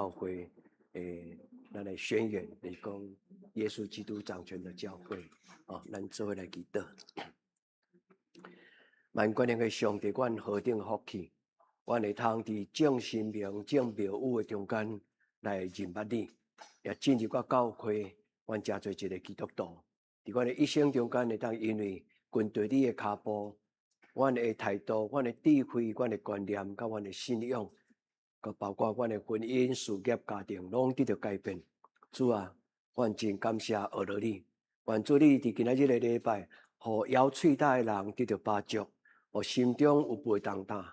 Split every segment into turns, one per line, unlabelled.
教会，咱来宣言，就是讲耶稣基督掌权的教会，咱做伙来祈祷。万关的上帝，阮何等福气，阮会通伫正神明、正庙宇的中间来认捌你，也进入到教会，阮真做一个基督徒，伫阮的一生中间会当因为跟随你的脚步，阮的态度、阮的智慧、阮的观念、甲阮的信仰，佮包括阮的婚姻、事业、家庭，拢得到改变。主啊，阮真感谢学了你，愿主你伫今仔日的礼拜，互枵喙焦的人得到把助。互心中有背重担、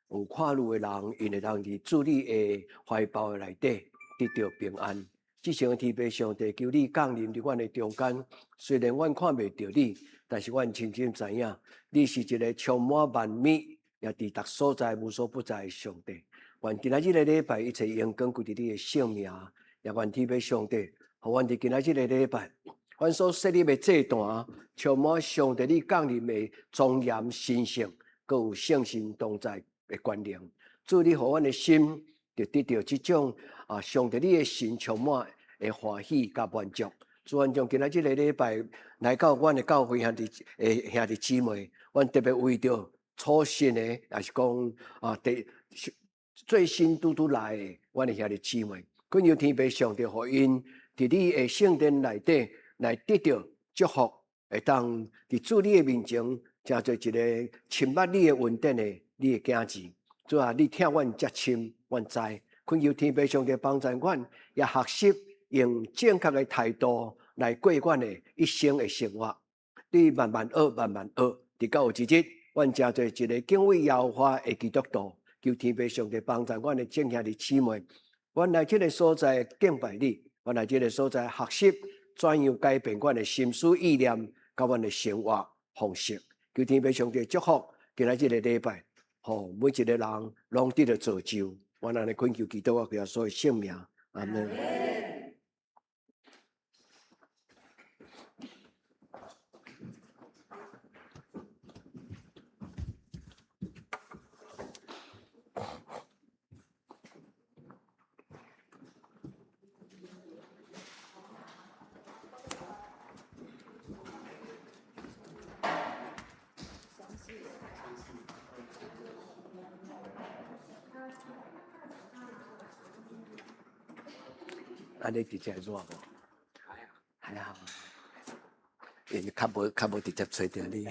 有看路的人，因会当伫主你的怀抱内底得到平安。即成天父上帝，求你降临伫阮的中间。虽然阮看袂到你，但是阮深深知影，你是一个充满万美，也伫逐所在无所不在的上帝。愿今仔日的礼拜，一切荣光归伫你的圣名，也愿天父上帝，互阮伫今仔日的礼拜。阮所设立的祭坛，充满上帝你降临的庄严神圣，佮有圣神同在的观念。主，你互阮的心就得到这种上帝你的神充满的欢喜甲满足。主，阮将今仔日的礼拜来到阮的教会兄弟姊妹，阮特别为着初信的，也是讲最新拄来的阮的兄弟姊妹，恳求天父上帝，互因伫你的圣殿内底。来得到祝福，会当伫主你的面前，成做一个亲捌你的稳定的你的囝子。主啊，你听阮接亲，阮知，恳求天父上帝帮助阮，也学习用正确的态度来过阮的一生的生活。你慢慢学，慢慢学，直到有一日，阮成做一个敬畏耶和华的基督徒。求天父上帝帮助阮的正兄弟姊妹，阮来这个所在敬拜你，阮来这个所在学习。怎样改变阮的心思意念，甲阮的生活方式？求天父上帝祝福今仔日的礼拜，互每一个人拢得到造就。我安尼恳求祈祷，我耶稣的圣名，阿门。安尼直接热无？还好，因为较无直接吹到你。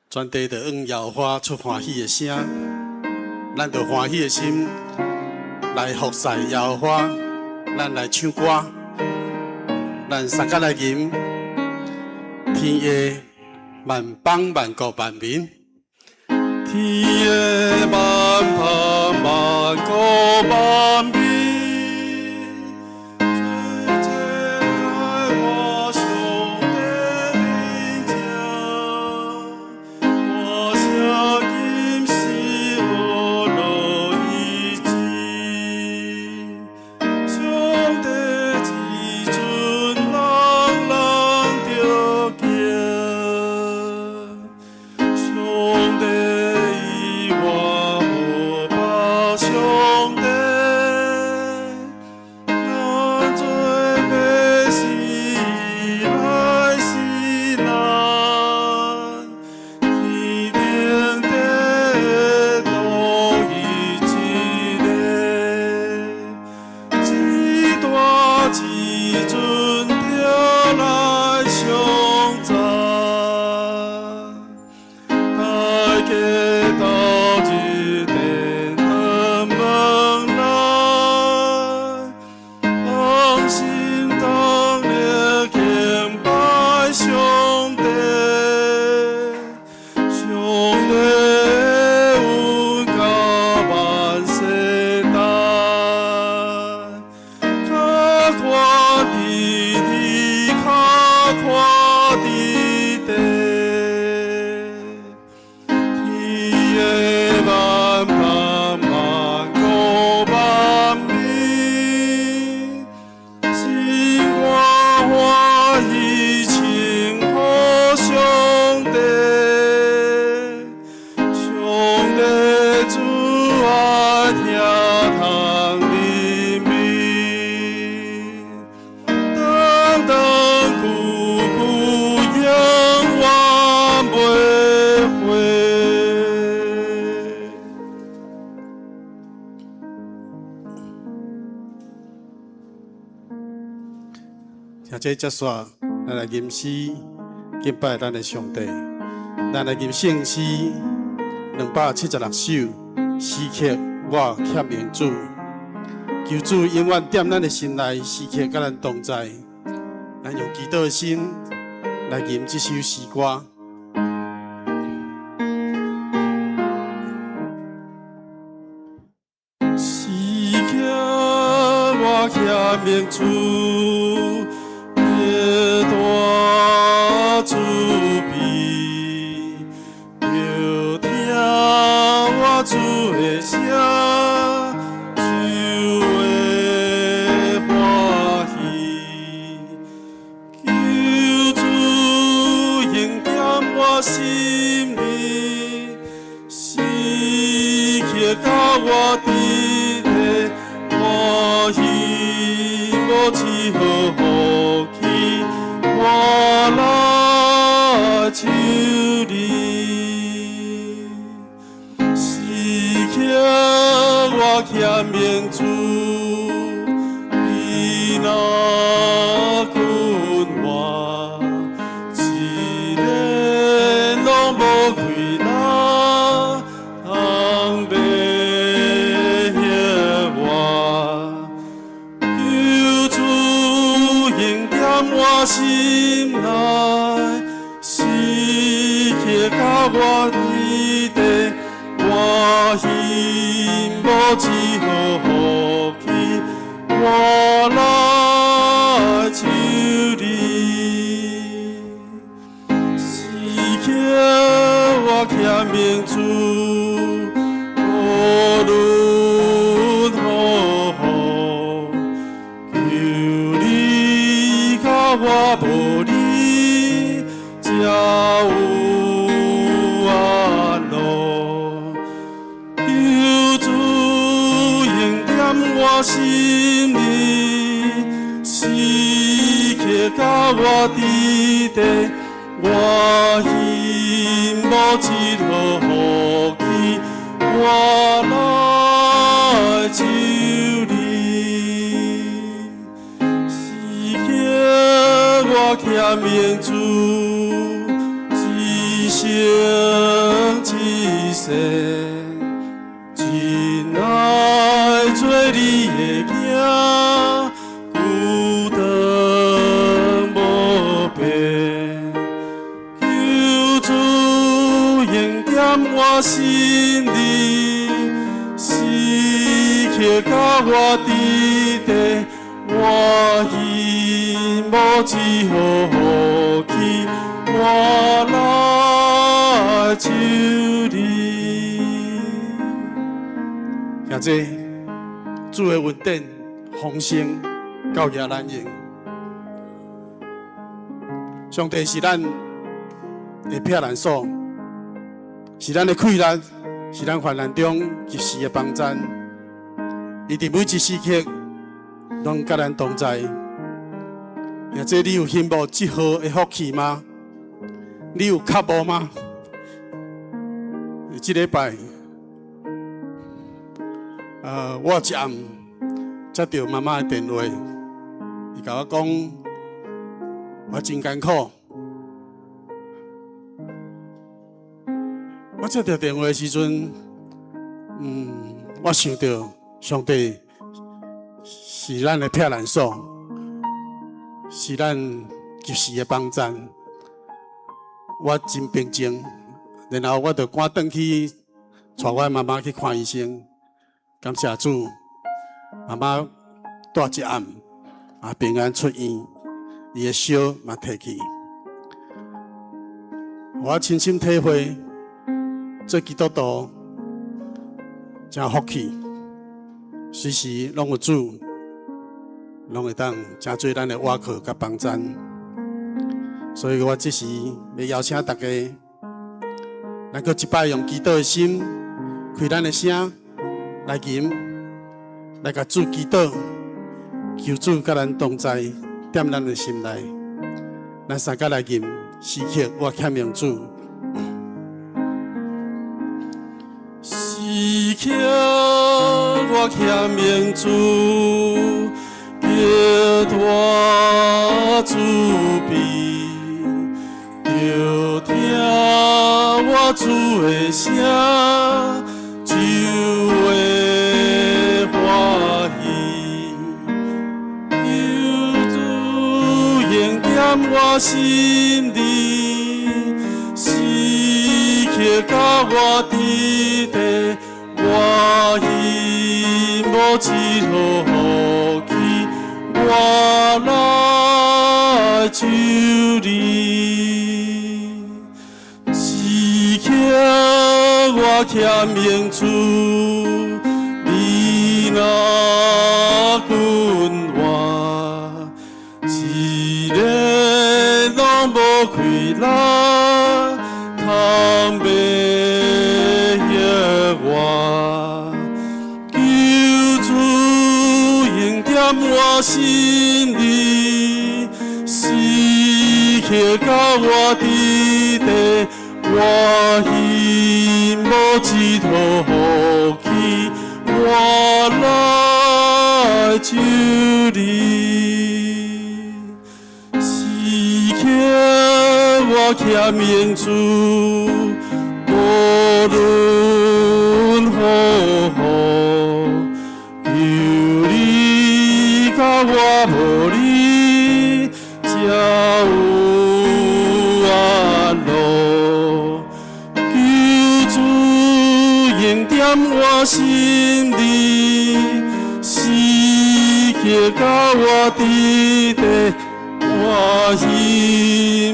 全地就用摇花出欢喜的声，咱就欢喜的心来服侍摇花，咱来唱歌，咱三甲来吟，天下万邦万国万民，天下万邦万国万民。听这接续，咱来吟诗敬拜咱的上帝。咱来吟圣诗276首，诗曲我欠命主，求主永远踮咱的心内，时刻甲咱同在。咱用祈祷的心来吟这首诗歌。时刻我欠命主。慈悲，就听我主的声，就会欢喜。求主应验我心里，时刻甲我伫咧，我希望只好去，我来求你，时刻我欠命主，你若困我，一日拢无亏哪，通白遐我，求主应验我心内。时刻甲我伫地，我希望只好去，我来求你。时刻我欠命主，无论何物，求你甲我无你，才有安乐。求主应验我心里，时刻甲我伫地，我希望只好去，我来求你。时刻我欠命主，一生一世，真爱做你的囝，孤单无边，求主应点我心里，时刻甲我伫地，我希望只好去，我来求你。兄弟，主的恩典丰盛到也难用。上帝是咱的避难所，是咱的溃力，是咱患难中及时的帮衬。伊伫每一时刻拢甲咱同在。兄弟，你有羡慕这好的福气吗？你有渴慕吗？这礼拜，我一暗接到妈妈的电话，伊甲我讲，我真艰苦。我接到电话的时阵，我想到上帝是咱的避难所，是咱及时的帮衬。我真平静，然后我就赶转去，带我妈妈去看医生。感谢主，妈妈大一暗，平安出院，伊的烧嘛摕去。我亲身体会，做基督徒真福气，随时拢有主，拢会当真做咱的倚靠甲帮衬。所以我这时要邀请大家，咱搁一摆用祈祷的心，开咱的声来吟，来甲主祈祷，求主甲咱同在，踮咱的心内。咱三个来吟，时刻我欠用主，时刻我欠用主，叫我主庇。就听我主的声，就会欢喜。求主应点我心里，时刻甲我伫地，我希望一路去，我来求你。我欠命主，你若困我，一日拢无开啦，通袂歇我，求主应点我心里，时刻甲我伫地。我希望一路去，我来求你。时刻我欠命主，无论何雨，求你甲我无你，才有安乐。点我心里，时刻甲我伫地，我希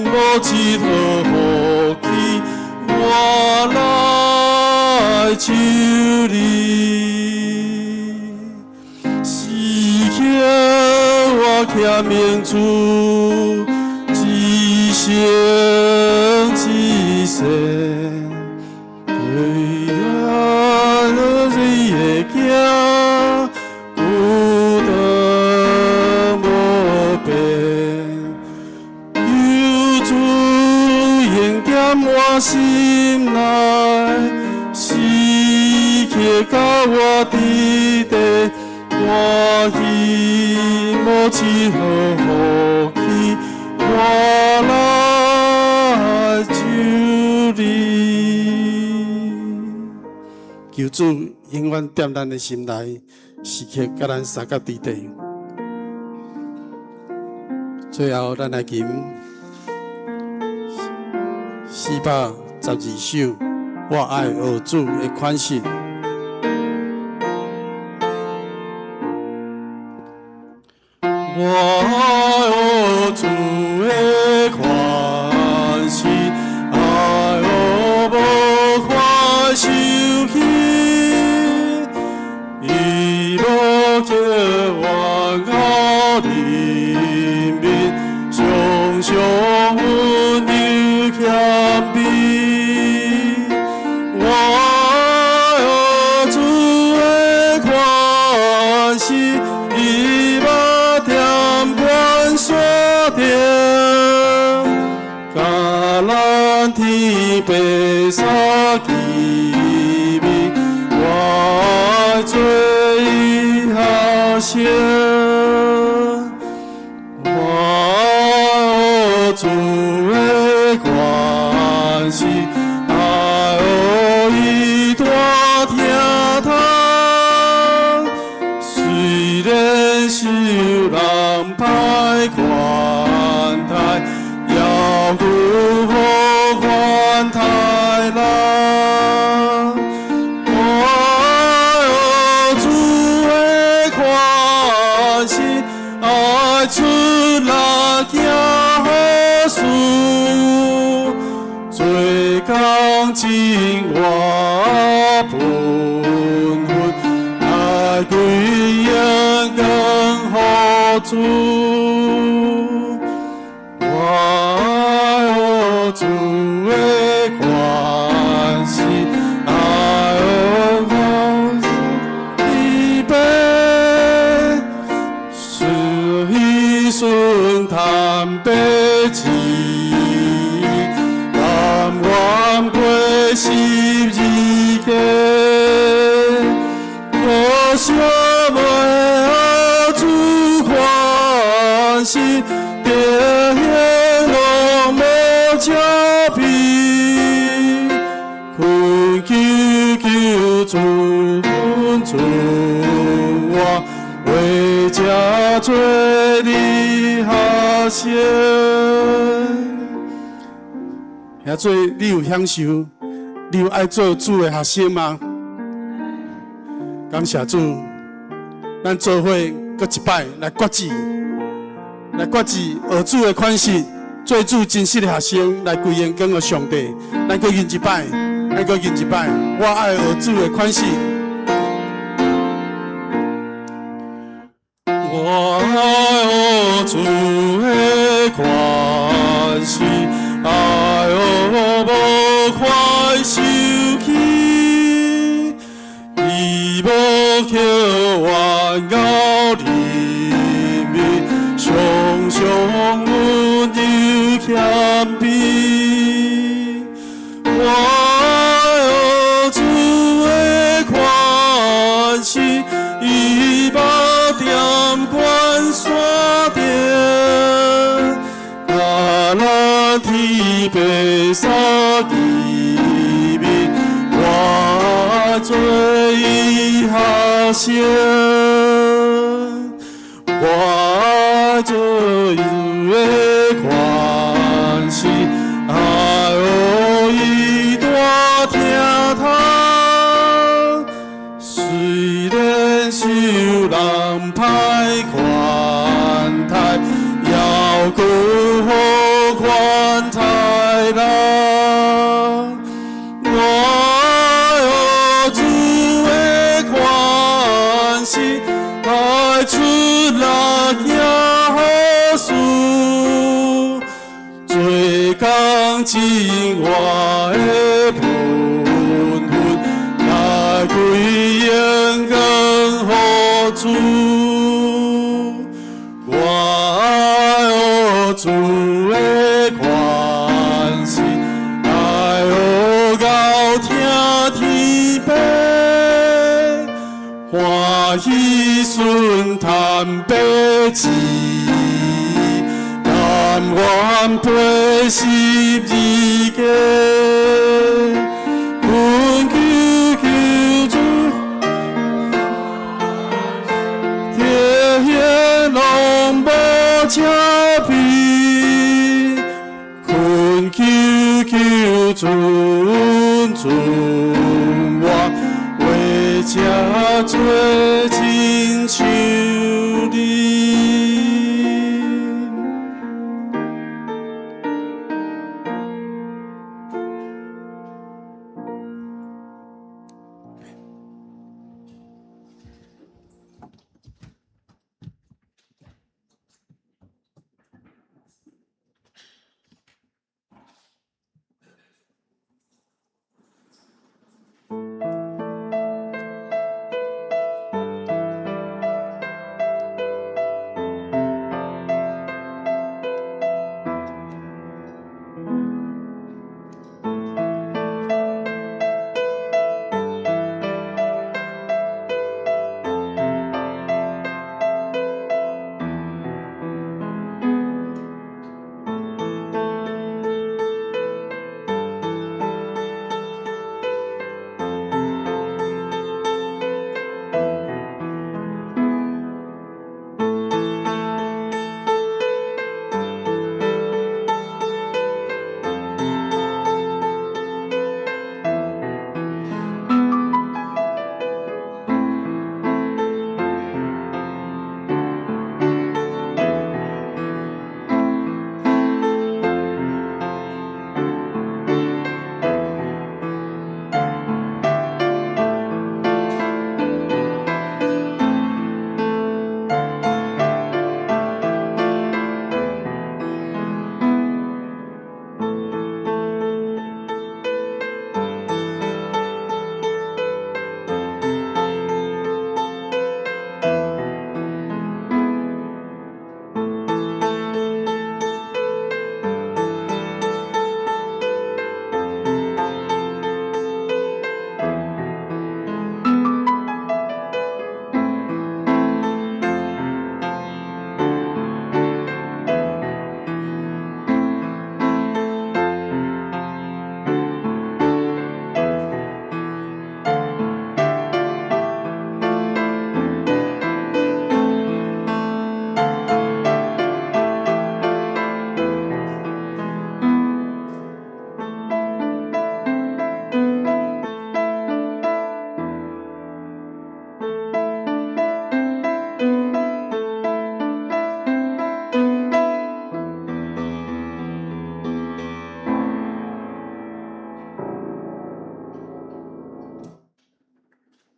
望一路去，我来求你。时刻我欠命主，一生一世。我心内，时刻甲我伫地，我希望一路去，我来求你。求主永远踮咱的心内，时刻甲咱三角伫地。最后，咱来吟412首。我爱学主的款式。我爱学主的款式，爱学无快受气，伊无叫我靠人民，常常温柔谦卑。天白沙奇美，我做伊下声，我主的关系，爱予伊大听他，虽然受人歹款待，要如何？太难，我主的款式，爱出力行好事，做工真我本分，爱归眼光好主。我主的关系，爱我一杯，是一顺坦白志，甘愿背12个，我想要主关系。照片，困求主分主我，为这做你下声。遐做你有享受，你有爱做主的学生吗？感谢主，咱做伙搁一摆来决志，学主的款式。做主真实的学生，来归言跟我上帝，咱搁吟一摆，我爱学主的款式。我爱学主的款式，爱学无快受气，伊无叫我咬人民，常常温柔。谦卑，我爱主的款式，伊目点关山顶，甲咱天白沙奇美，我做伊下声，我做伊的款式，爱予伊大听他，虽然受人歹款待，要顾好款待人。我主的款式，爱出力行好事。工真我的本分，来归眼光好主。我爱学主的款式，爱学到听天白，欢喜顺坦白志。甘愿背12个，困求求求尊尊我，为这做亲像你。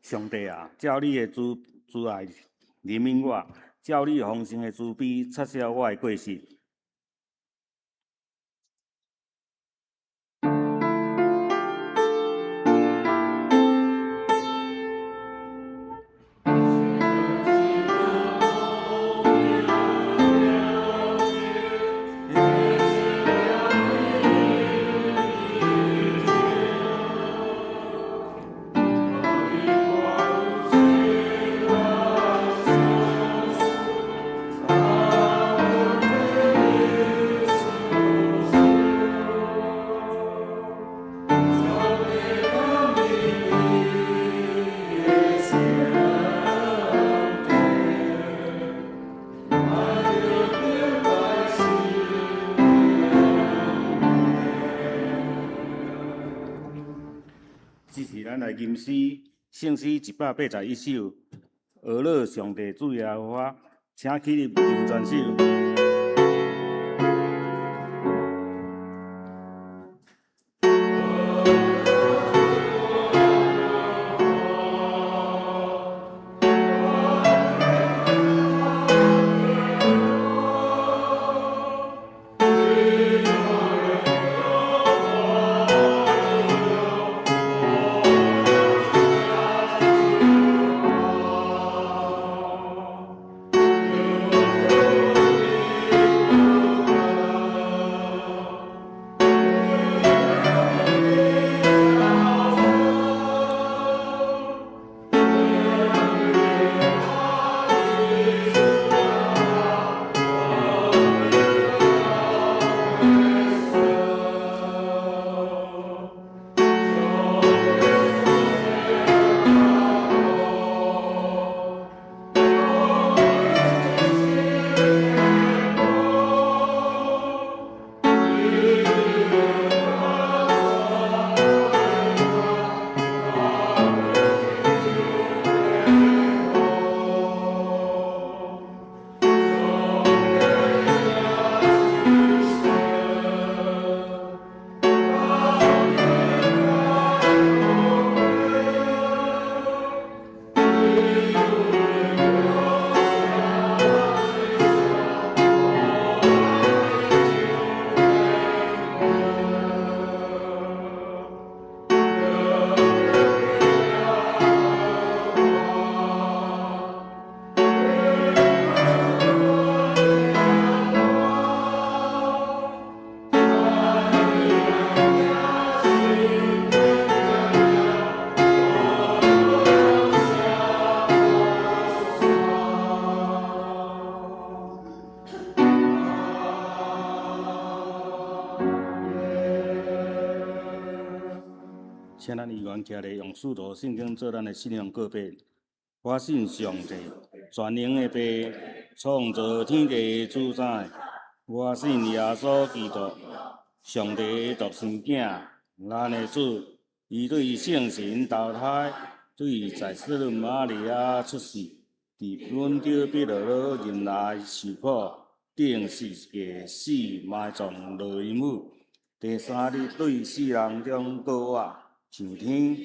上帝啊，照你的慈爱怜悯我，照你丰盛的慈悲撤销我的过失。这是咱的吟诗，圣诗181首，俄勒上帝主耶和华，请起立吟全首。请咱议员徛咧用使徒圣经做咱的信仰告白。我信上帝，全能的爸，创造天地的主宰。我信耶稣基督，上帝的独生囝，咱的主。伊对圣神投胎，对在世的玛利亚出世，伫阮着彼拉多任内受苦，顶十字架死，埋葬落阴府。第三日对死人中告活，上天，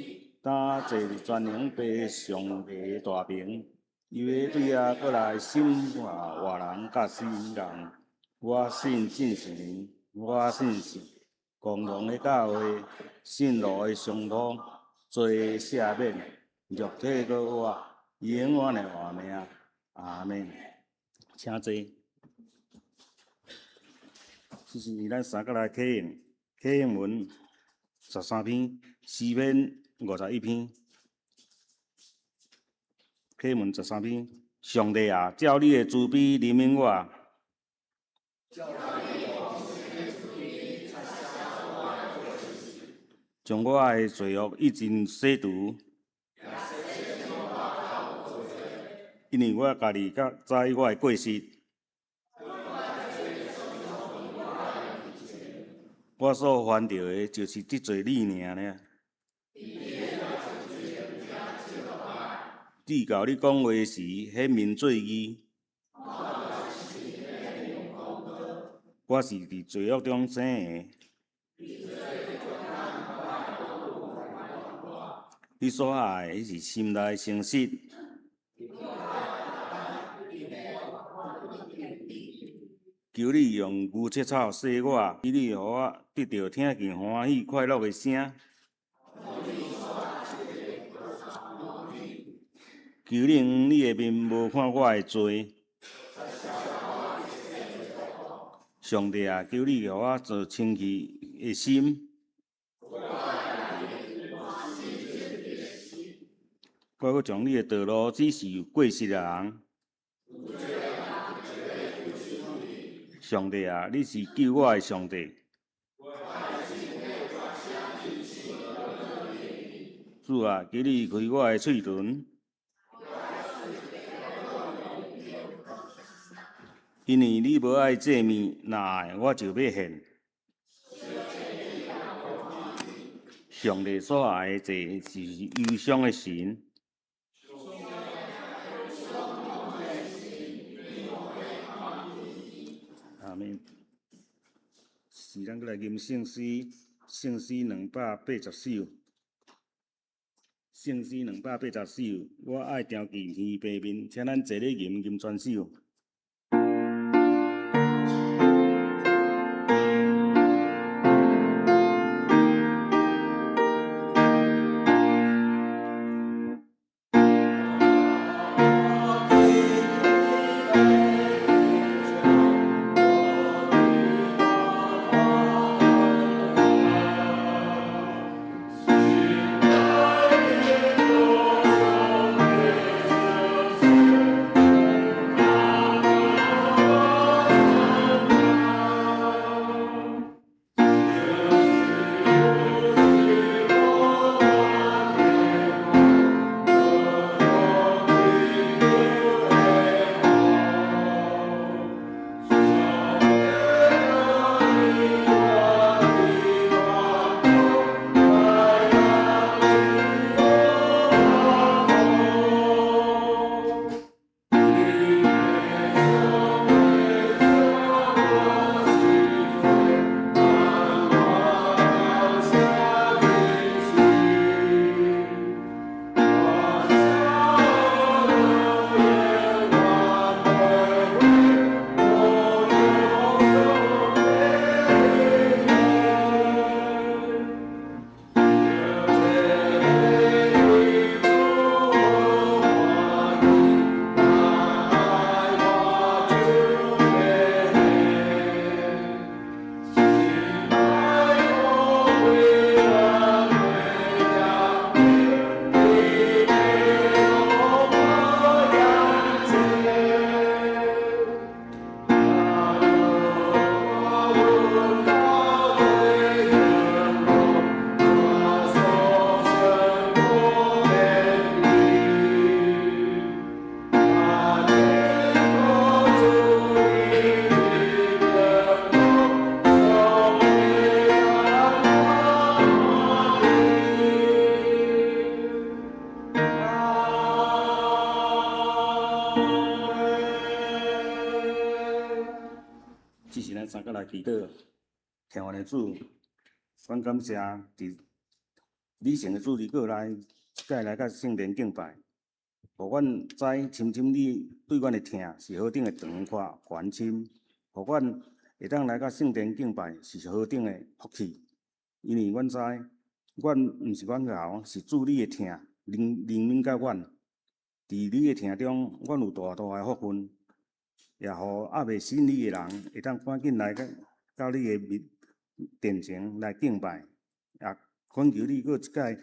担坐伫全能爸上帝的大名。伊要对过来审判活人甲死人。我信正神，我信神。共同的教会，信路的相通，罪赦免，肉体告活，永远的活命。阿门。请坐。这是咱三个来启应，启应文13篇，诗篇51篇。启应文13篇，上帝啊，照你的慈悲怜悯我。将我的罪恶一尽洗除，因为我家己较知我的过失。我所犯着的，就是得罪你尔呢。你教你讲话时，显明罪义。我是伫罪恶中生的。你所爱的是心内诚实。求你用牛切草洗我，以你予我得到听见欢喜快乐的声。求你的面无看我的罪。上帝啊，求你予我做清气的心。我要将你的道路指示有过失的人。上帝啊，你是救我的上帝。主啊，求你开我的嘴唇，因为你无爱祭物，若爱我就要献。上帝所爱的祭是忧伤的神。阿门。是咱过来吟圣诗，圣诗280首。圣诗280首，我爱调记天平面，请咱坐咧吟全首。祈祷，听阮的主，阮感谢伫理性的主日过来，再来甲圣殿敬拜，互阮知深深你对阮的疼是何等的长阔关心，互阮会当来甲圣殿敬拜是何等的福气，因为阮知，阮毋是阮熬，是主你的疼灵敏甲阮，伫你的疼中，阮有大大的福分，也互还未信你的人会当赶紧来到你的殿前来敬拜，也恳求你搁一摆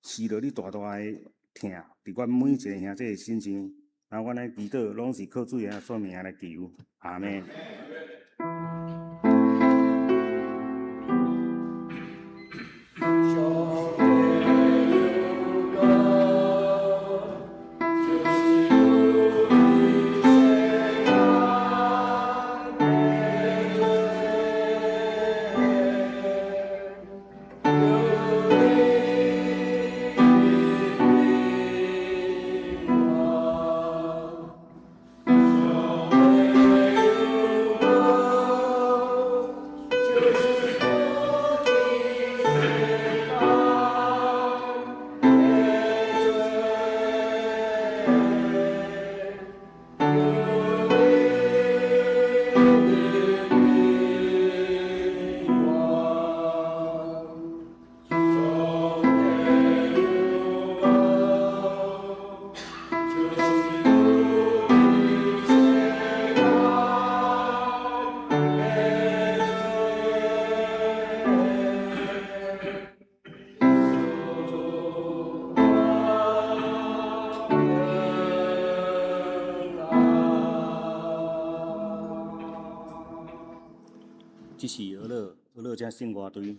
施落你大大的疼伫阮每一个兄弟的身上，然后阮的祈祷拢是靠主耶稣名来求，阿门。这是俄勒才剩偌堆。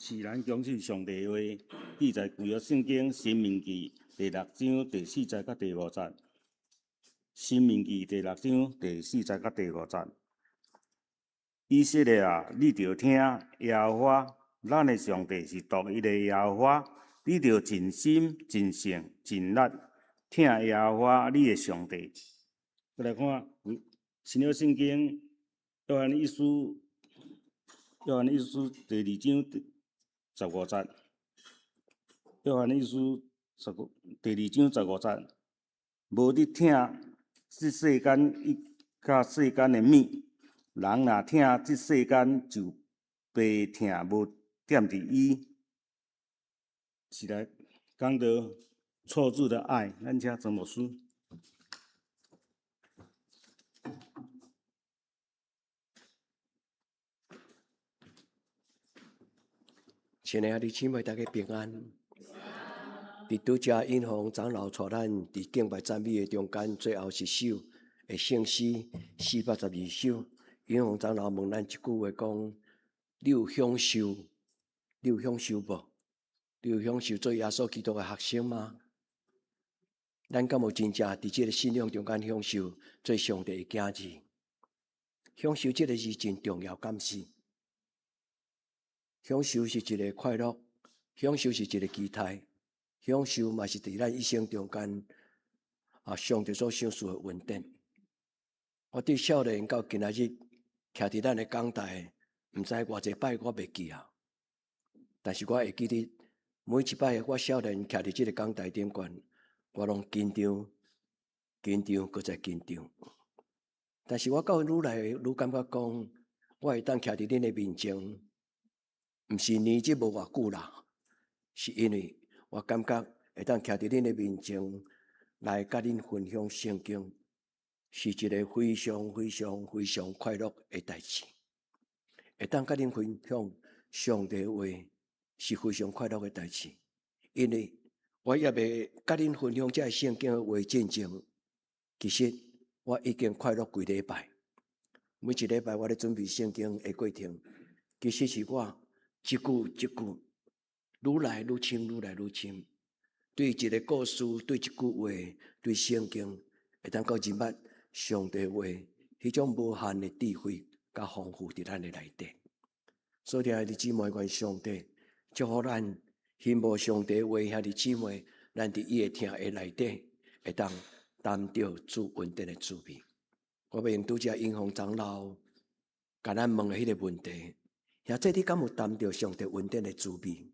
是咱恭喜上帝的话，记载旧约圣经《申命记》第6章第4节到第5节，《申命记》第6章第4节到第5节。以色列啊，你着听耶和华，咱的上帝是独一的耶和华，你着尽心、尽性、尽力听耶和华你的上帝。再来看新约圣经约翰一书第2章15节，约翰一书第2章15节，无你听这世间甲世间的物，人若听这世间就白听，无踮伫伊。是来讲到错字的爱，咱请曾牧师。
亲爱的弟兄姊妹，大家平安。伫拄则印红长老带咱伫敬拜赞美的中间，最后一首的圣诗412首。印红长老问咱一句话讲：你有享受？你有享受无？你有享受做耶稣基督的学生吗？咱敢有真正伫这个信仰中间享受做上帝的囝儿？享受这个字真重要，敢是？享受是一个快乐，享受是一个期待，享受嘛是伫咱一生中间上帝所赏赐的恩典。我对少年到今仔日徛伫咱的讲台，毋知偌济摆我袂记啊，但是我会记得每一摆我少年徛伫即个讲台顶悬，我拢紧张，搁再紧张。但是我到愈来愈感觉讲，我会当徛伫恁的面前。毋是年纪无偌久啦，是因为我感觉会当徛伫恁的面前来甲恁分享圣经，是一个非常快乐的代志。会当甲恁分享上帝的话，是非常快乐的代志。因为我也未甲恁分享这圣经的话进前，其实我已经快乐几礼拜。每一礼拜我咧准备圣经的过程，其实是我一句一句，愈来愈深。对一个故事，对一句话，对圣经，会当到入捌上帝话，迄种无限的智慧甲丰富伫咱的内底。所以，兄弟姊妹，愿上帝祝福咱信无上帝话，兄弟姊妹，咱伫伊的听的内底，会当担着主恩典的滋味。我要用拄则英雄长老甲咱问的迄个问题。或者你敢有担着上帝恩典的滋味？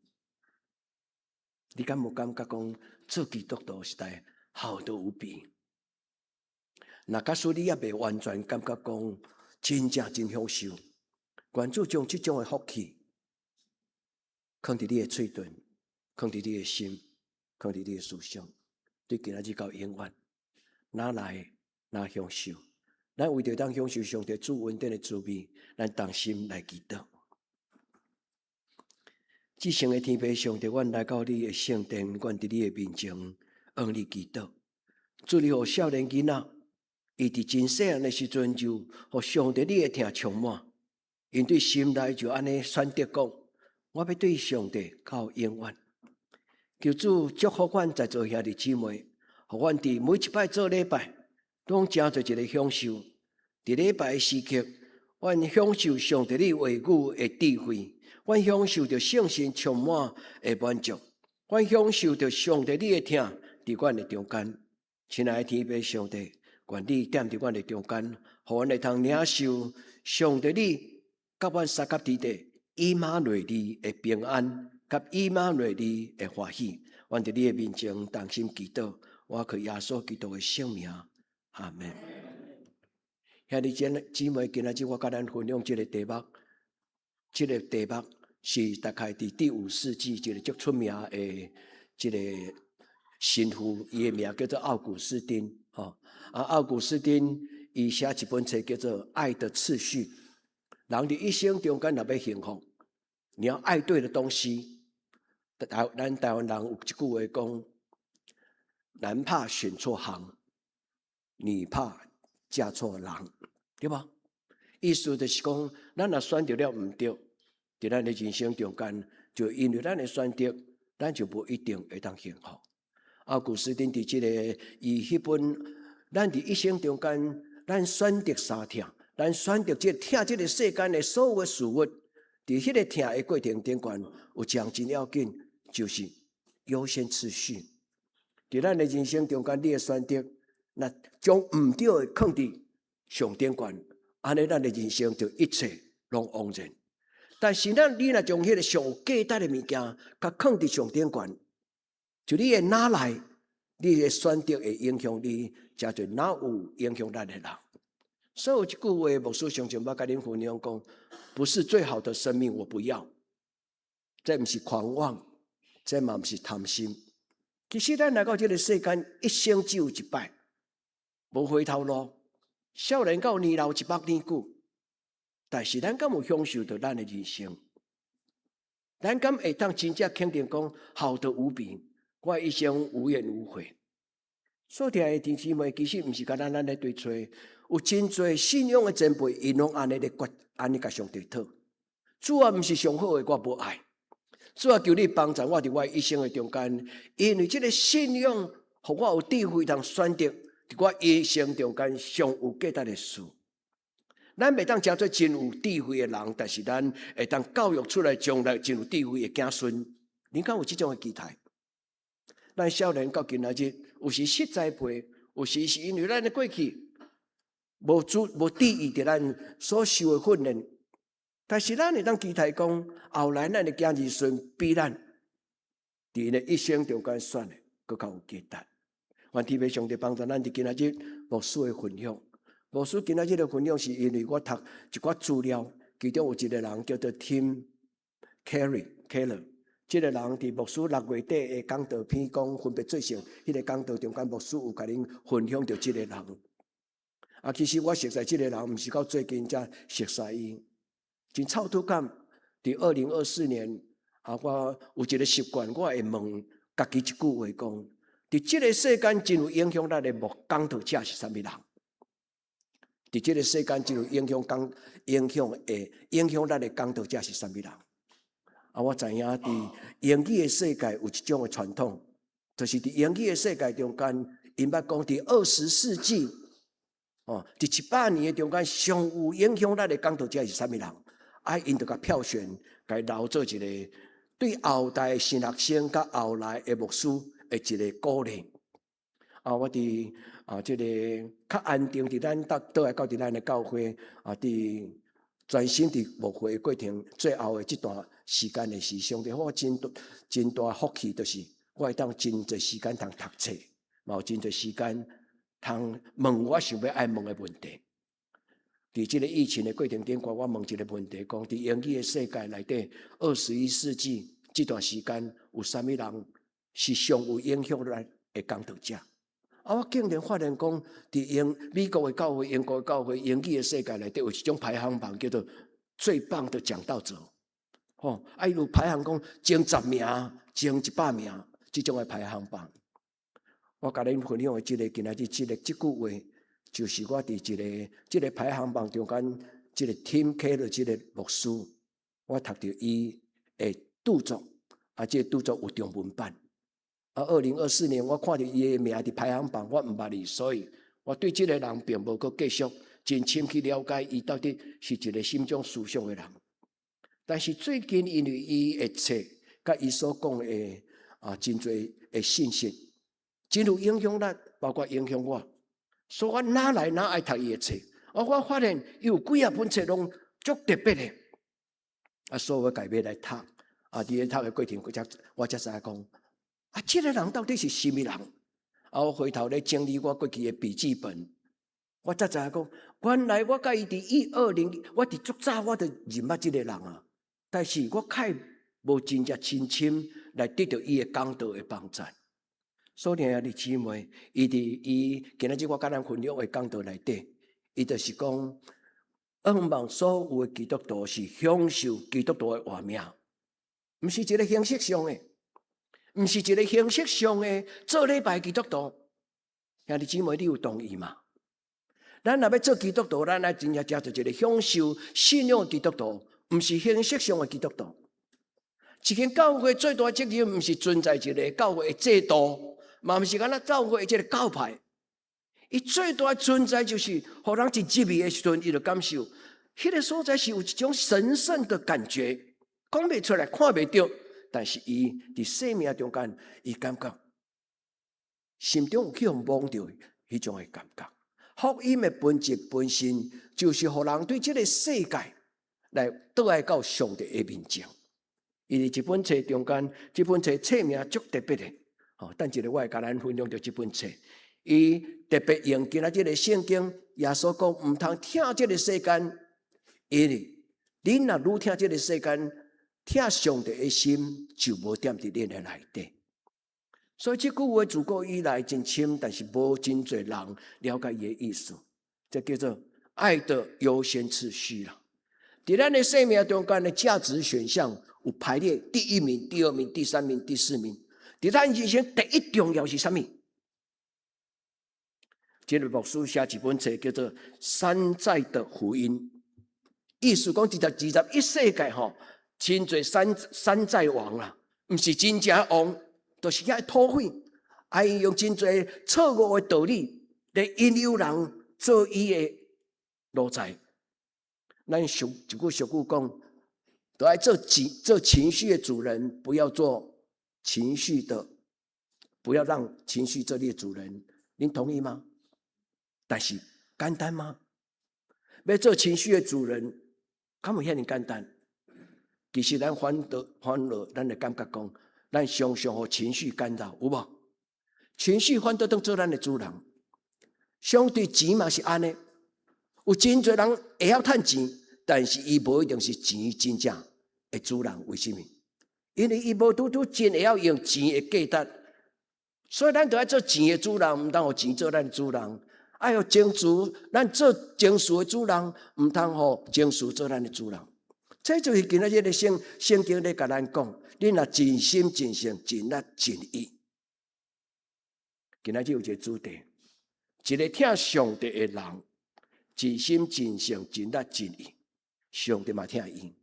你敢有感觉讲做基督徒实在好得无比？若假使你也未完全感觉讲真正真享受，愿主将这种的福气放伫你的嘴唇，放伫你的心，放伫你的思想，对今仔日到永远，哪来哪享受？咱为着当享受上帝主恩典的滋味，咱同心来祈祷。至圣的天父上帝，阮来到你的圣殿，阮伫你的面前，向你祈祷。主，你互少年囡仔，伊伫真细汉的时阵就互上帝你的听充满，因对心内就安尼选择讲，我要对上帝到永远。求主祝福阮在座兄弟姊妹，互阮伫每一摆做礼拜，拢真做一个享受。伫礼拜的时刻，阮享受上帝你话语的智慧。阮享受着圣神充满的满足，阮享受着上帝你的听伫阮的中间。亲爱的天父上帝，愿你踮伫阮的中间，互阮会通领受上帝你甲阮三甲之地以马内利的平安，甲以马内利的欢喜。阮伫你的面前同心祈祷，我靠耶稣基督的圣名，阿门。兄弟姊妹，今仔日我甲咱分享这个题目。这个题目是大概伫第5世纪一个足出名的这个神父，伊的名叫做奥古斯丁。奥古斯丁伊写一本册叫做《爱的次序》。人伫一生中间若要幸福，你要爱对的东西。咱台湾人有一句话讲：男怕选错行，女怕嫁错人，对吧？意思就是讲，咱若选择了毋对，伫咱的人生中间，就因为咱的选择，咱就不一定会当幸福。古斯丁伫这个伊迄本，咱伫一生中间，咱选择三痛，咱选择疼这个世间的所有的事物，伫迄个疼的过程中间，有一项真要紧，就是优先次序。伫咱的人生中间，你的选择，那将毋对的放伫上顶端，安尼咱的人生就一切拢枉然。但是你若将迄个上价值的物件，甲放伫上顶端，就你的哪来，你的选择会影响你，诚侪哪有影响咱的人。所以有一句话，牧师常常捌甲恁分享讲，不是最好的生命我不要，这毋是狂妄，这嘛毋是贪心。其实咱来到这个世间，一生只有一摆，无回头路。少年到年老100年久，但是咱敢有享受到咱的人生？咱敢会当真正肯定讲好得无比，我一生无怨无悔。所以的弟兄姊妹，其实毋是甲咱来对找，有真侪信仰的前辈，因拢安尼咧安尼甲上帝讨。主啊，毋是上好的，我无爱。主啊，求你帮助我伫我一生的中间，因为这个信仰，互我有智慧通选择。我一生中间上有价值的事，咱袂当诚做真有智慧的人，但是咱会当教育出来将来真有智慧的子孙。你敢有这种的期待？咱少年到今仔日，有时失栽培，有时是因为咱的过去无注意伫咱所受的训练，但是咱会当期待讲，后来咱的子孙比咱伫咧一生中间选的更较有价值。愿天父上帝帮助咱伫今仔日牧师的分享。牧师今仔日的分享是因为我读一寡资料，其中有一个人叫做 Tim Keller， 这个人伫牧师6月底的讲道片讲分别做成，迄个讲道中间牧师有甲恁分享到这个人。其实我熟悉这个人，毋是到最近才熟悉伊。真臭土感，伫2024年我有一个习惯，我会问家己一句话讲。伫这个世间真有影响咱的讲道者是啥物人？伫这个世间真有影响咱的讲道者是啥物人？我知影伫英语的世界有一种的传统，就是伫英语的世界中间，因捌讲伫20世纪，伫100年的中间，上有影响咱的讲道者是啥物人？因就甲票选，甲留做一个对后代神学生甲后来的牧师。的一个鼓励我伫这个较安定伫咱倒来到伫咱的教会伫专心伫牧会的过程，最后的这段时间的是上帝我真大福气，就是我会当真侪时间通读册，嘛有真侪时间通问我想要爱问的问题。伫这个疫情的过程中，我问一个问题，讲伫英语的世界内底，21世纪这段时间有啥物人？是上有影响咱的讲道者。我竟然发现讲，伫美国的教会、英国的教会、英语的世界内底有一种排行榜，叫做最棒的讲道者。伊有排行讲前10名、前100名这种的排行榜。我甲恁分享的今仔日这句话，就是我伫这个排行榜中间，这个 Tim Keller 这个牧师，我读到伊的著作，这个著作有中文版。2024年，我看到伊的名伫排行榜，我毋捌伊，所以我对这个人并无继续真深去了解伊到底是一个心中思想的人。但是最近因为伊的册，甲伊所讲的真侪的信息，真有影响咱，包括影响我，所以我哪来哪爱读伊的册。我发现伊有几本册拢足特别的，所以我改变来读。伫咧读的过程，我才知影讲。这个人到底是什么人？我回头咧整理我过去的笔记本，我才知影讲，原来我甲伊伫120，我伫足早我就认捌这个人但是我较无真正亲深来得到伊的讲道的帮助。所以弟兄姊妹，伊今仔日我甲咱分享的讲道内底，伊就是讲，盼望所有的基督徒是享受基督徒的活命，毋是一个形式上的。毋是一个形式上的做礼拜基督徒，兄弟姊妹，你有同意吗？咱若要做基督徒，咱爱真正做一个享受信仰基督徒，毋是形式上的基督徒。一间教会最大的责任，毋是存在一个教会的制度，嘛毋是敢若教会的这个教派。伊最大的存在就是，互人一入去的时阵，伊就感受，迄个所在是有一种神圣的感觉，讲袂出来，看袂到，但是伊伫生命中间，伊感觉心中有去互摸到迄种的感觉。福音的本质本身，就是互人对这个世界来倒来到上帝的面前。伊伫这本册中间，这本册册名足特别的，等一下我会甲咱分享到这本册。伊特别用今仔日个圣经，耶稣讲毋通听这个世间，因为恁若愈听这个世间，听上帝的心就无踮伫恁的内底。所以这句话自古以来真深，但是无真侪人了解伊的意思。这叫做爱的优先次序啦。伫咱的生命中间的价值选项有排列第一名、第二名、第三名、第四名。伫咱人生第一重要是啥物？这个牧师写一本册叫做《山寨的福音》，意思讲21世纪真侪山寨王啦，毋是真正王，都是遐土匪，爱用真侪错误的道理来引诱人做伊的奴才。咱一句俗语讲，都爱做情绪的主人，不要做情绪的，不要让情绪做你的主人。您同意吗？但是简单吗？要做情绪的主人，敢有遐尼简单？其实咱反而咱会感觉讲，咱常常互情绪干扰，有无？情绪反倒当做咱的主人。相对钱嘛是安尼，有真侪人会晓趁钱，但是伊无一定是钱真正的主人。为什么？因为伊无拄真会晓用钱的价值，所以咱就要做钱的主人，毋通互钱做咱的主人。爱互情绪，咱做情绪的主人，毋通互情绪做咱的主人。这就是今仔日的圣经咧，甲咱讲：恁若尽心、尽性、尽力、尽意。今仔日有一个主题，一个听上帝的人，尽心、尽性、尽力、尽意，上帝嘛听伊。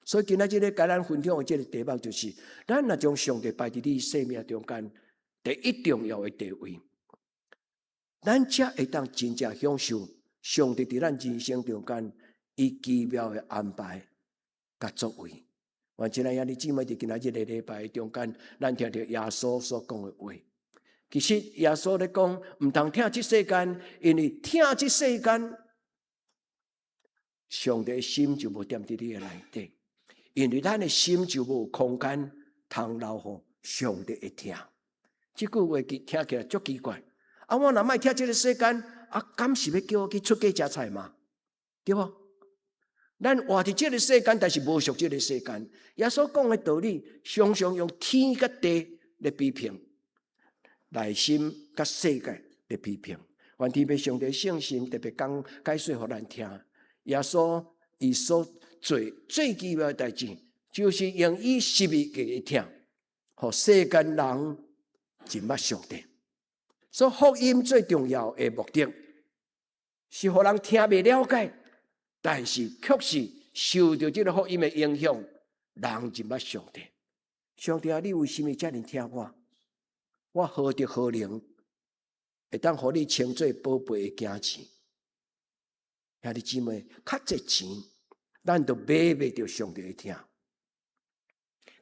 所以今仔日咧，甲咱分享的这个题目就是：咱若将上帝摆伫你生命中间第一重要的地位。咱才会当真正享受上帝伫咱人生中间伊奇妙的安排甲作为。我今仔日姊妹伫今仔日的礼拜中间，咱听到耶稣所讲的话。其实耶稣咧讲，毋通听这世间，因为听这世间，上帝的心就无踮伫你的内底，因为咱的心就无空间通留互上帝的听。这句话听起来足奇怪。我若莫听这个世间，敢是要叫我去出家食菜吗？对无？咱活伫这个世间，但是无属这个世间。耶稣讲的道理，常常用天甲地来比拼，内心甲世界来比拼。愿天父上帝圣心特别讲解说互咱听。耶稣伊所做最奇妙的代志，就是用伊十字架的听，互世间人认捌上帝。所以福音最重要的目的，是互人听未了解，但是确实受到这个福音的影响，人认捌上帝。上帝啊，你为什么遮尔听我？我何德何能，会当互你称作宝贝的囝钱？兄弟姊妹，较侪钱，咱都买袂着上帝的听。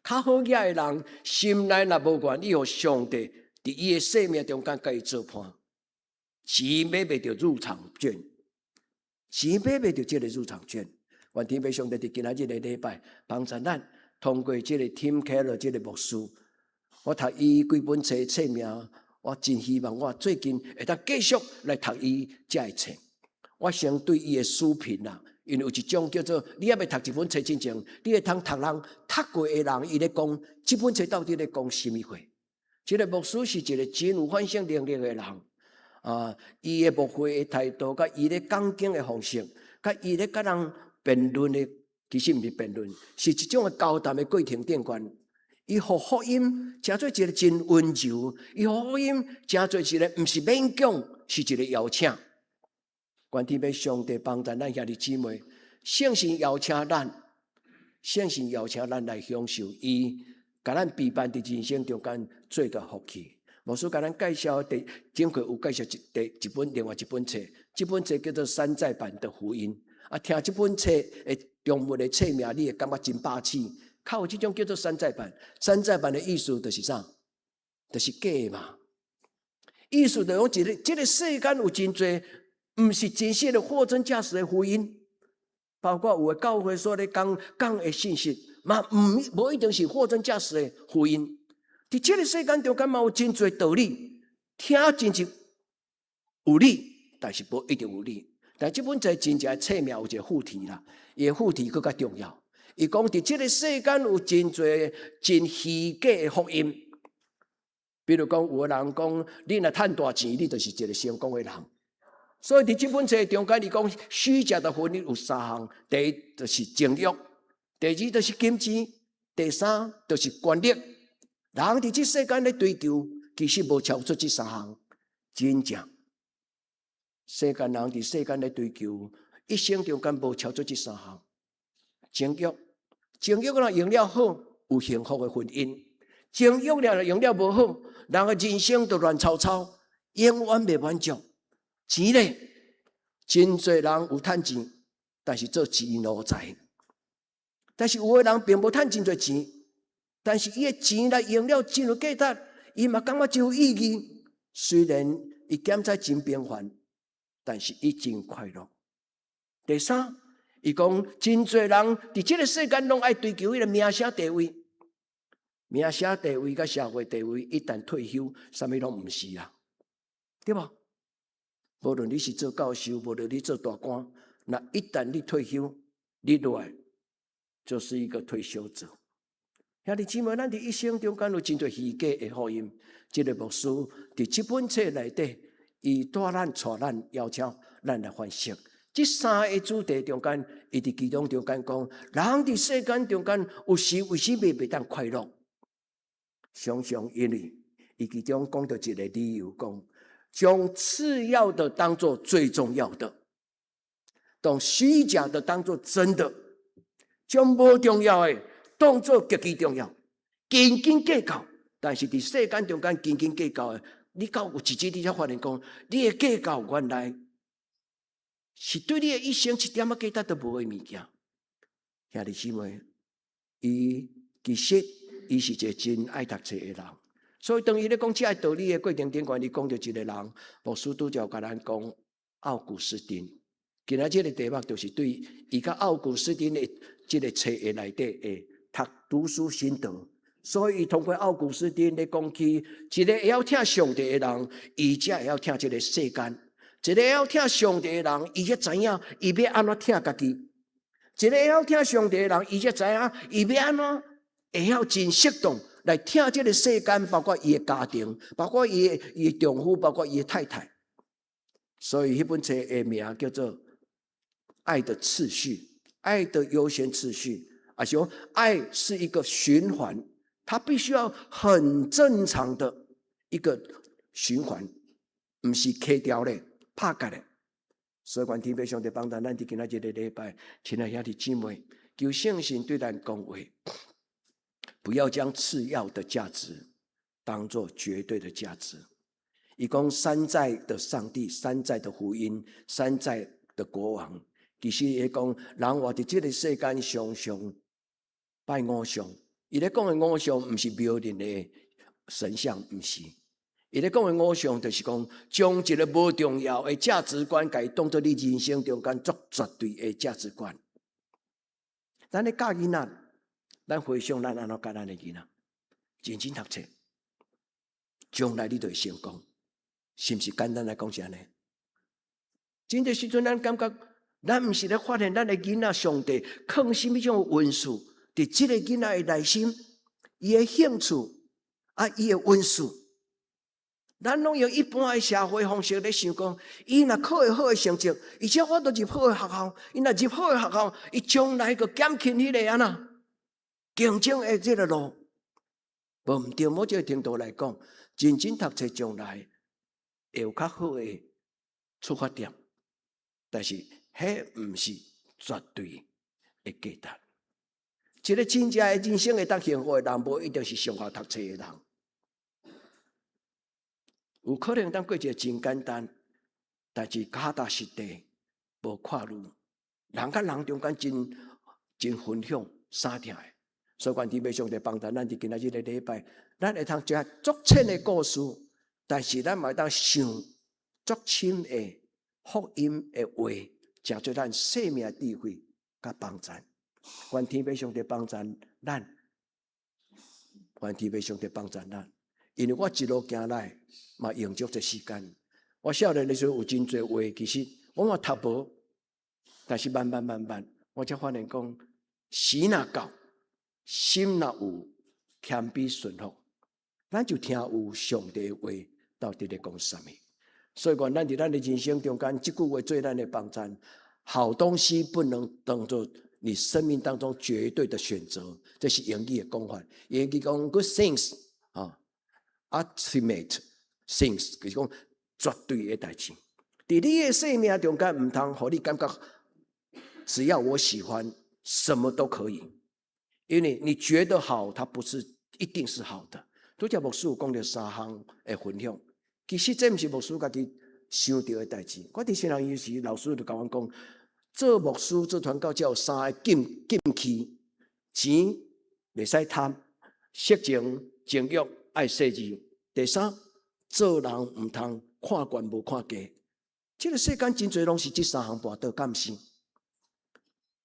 较好野的人，心内若无愿意互上帝伫伊的生命中间，甲伊做伴，钱买袂着入场券，钱买袂着这个入场券。愿天父上帝伫今仔日的礼拜，帮助咱通过这个 Tim Keller 这个牧师，我读伊几本册名，我真希望我最近会当继续来读伊这个册。我先对伊的书评啦，因为有一种叫做你还未读一本册之前，你会通读人读过的人，伊咧讲这本册到底咧讲什么话？这个牧师是一个真有反省能力的人，伊的牧会的态度，甲伊咧讲经的方式，甲伊咧甲人辩论的，其实毋是辩论，是一种的交谈的过程顶悬。伊互福音诚做一个真温柔，伊互福音诚做一个毋是勉强，是一个邀请。愿天父上帝帮助咱兄弟姊妹，圣神邀请咱，圣神邀请咱来享受伊，甲咱陪伴伫人生中间最大福气。牧师甲咱介绍顶过有介绍另外一本册，这本册叫做山寨版的福音。听这本册的中文的册名，你会感觉真霸气。靠有这种叫做山寨版，山寨版的意思就是啥？就是假嘛。意思就讲这个世间有真多毋是真实的货真价实的福音，包括有的教会所咧讲的信息，嘛无一定是货真价实的福音。伫这个世间中间嘛有真多道理，听真是有理，但是无一定有理。但这本册真正册名有一个副题啦，伊的副题更加重要。伊讲伫这个世间有真多真虚假的福音，比如讲有的人讲，你若趁大钱，你就是一个成功的人。所以伫这本册中间，伊讲虚假的福音有三项：第一就是情欲，第二就是金钱，第三就是权力。人伫这世间咧追求，其实无超出这三项，真正。世间人伫世间咧追求，一生中间无超出这三项。情欲若用了好，有幸福的婚姻；情欲若用了无好，人的人生就乱糟糟，永远袂满足。钱咧，真侪人有趁钱，但是做钱奴才。但是有的人并无趁真侪钱，但是伊的钱来用了真有价值，伊嘛感觉真有意义。虽然伊检查真平凡，但是伊真快乐。第三，伊讲真侪人伫这个世间拢爱追求迄个名声地位，名声地位甲社会地位，一旦退休，啥物拢毋是啦，对吧？无论你是做教授，无论你做大官，那一旦你退休，你落来就是一个退休者。兄弟姊妹，咱伫一生中间有真多虚假的福音。这个牧师伫这本册内底，伊带咱、带咱、邀请咱来分析。这三个主题中间，伊伫其中中间讲，人伫世间中间有时为什么袂当快乐？常常因为伊其中讲到一个理由，讲将次要的当作最重要的，当虚假的当作真的，将无重要的当作极其重要，斤斤计较。但是伫世间中间斤斤计较的，你到有一日你才发现讲，你的计较原来是对你的一生一点仔价值都无的物件。兄弟姊妹，伊其实伊是一个真爱读册的人，所以当伊咧讲这个道理的过程中间，伊讲到一个人，牧师拄则甲咱讲奥古斯丁。今仔这个题目就是对伊甲奥古斯丁的这个册的内底的读书心得。所以，通过奥古斯丁咧讲起，一个会晓听上帝的人，伊才会晓听这个世间；一个会晓听上帝的人，伊才知影伊要安怎听家己；一个会晓听上帝的人，伊才知影伊要安怎会晓真适当来听这个世间，包括伊的家庭，包括伊的丈夫，包括伊的太太。所以，迄本册的名叫做《爱的次序》，爱的优先次序，而且爱是一个循环。它必须要很正常的一个循环，不是卡掉的、拍角的。所以，愿天父上帝帮助咱伫今仔日的礼拜，亲爱兄弟姊妹，求圣神对咱讲话，不要将次要的价值当作绝对的价值。伊讲山寨的上帝、山寨的福音、山寨的国王，其实也讲人活伫这个世间常常拜偶像。伊咧讲的偶像，毋是庙里的神像，毋是。伊咧讲的偶像，就是讲将一个无重要的价值观，甲伊当作你人生中间足绝对的价值观。咱咧教囡仔，咱回想咱安怎教咱的囡仔，认真读册，将来你就会成功，是毋是？简单来讲是安尼。真侪时阵，咱感觉咱毋是咧发现咱的囡仔，上帝藏什么种运数？伫这个囡仔的内心，伊的兴趣伊的运数，咱拢用一般的社会方式咧想讲，伊若考会好的成绩，而且我都入好的学校，伊若入好的学校，伊将来个减轻迄个安那竞争的这个路，无毋对。某一个程度来讲，认真读册将来会有较好的出发点，但是迄毋是绝对的价值。一个真正的人生会当幸福的人，无一定是上学读册的人。有可能当过一个真简单，但是脚踏实地，无跨入。人甲人中间真分享相疼的。所以，愿天父上帝帮助咱伫今仔日的礼拜，咱会通食足深的故事，但是咱嘛会当想足深的福音的话，成做咱生命智慧甲帮助。愿天父上帝帮助咱，愿天父上帝帮助咱。因为我一路行来嘛用足这时间。我少年的时候有真侪话，其实我嘛读无，但是慢慢，我才发现讲，时若到，心若有，谦卑顺服，咱就听有上帝的话到底在讲什么。所以讲，咱伫咱的人生中间，这句话做咱的帮助。好东西不能当作你生命当中绝对的选择，这是英语的讲法。英语讲 good things 啊 ，ultimate things， 就是讲绝对的代志。在你的生命中间，唔通让你感觉只要我喜欢，什么都可以。因为你觉得好，它不是一定是好的。拄则牧师有讲到3项的分享，其实这不是牧师家己想到的代志。我伫新人医时，老师就甲我讲，做牧师做传教，只有3个禁区：钱袂使贪，色情情欲爱世事。第3，做人唔通看悬无看低。这个世间真侪拢是这3项跋倒，敢毋是？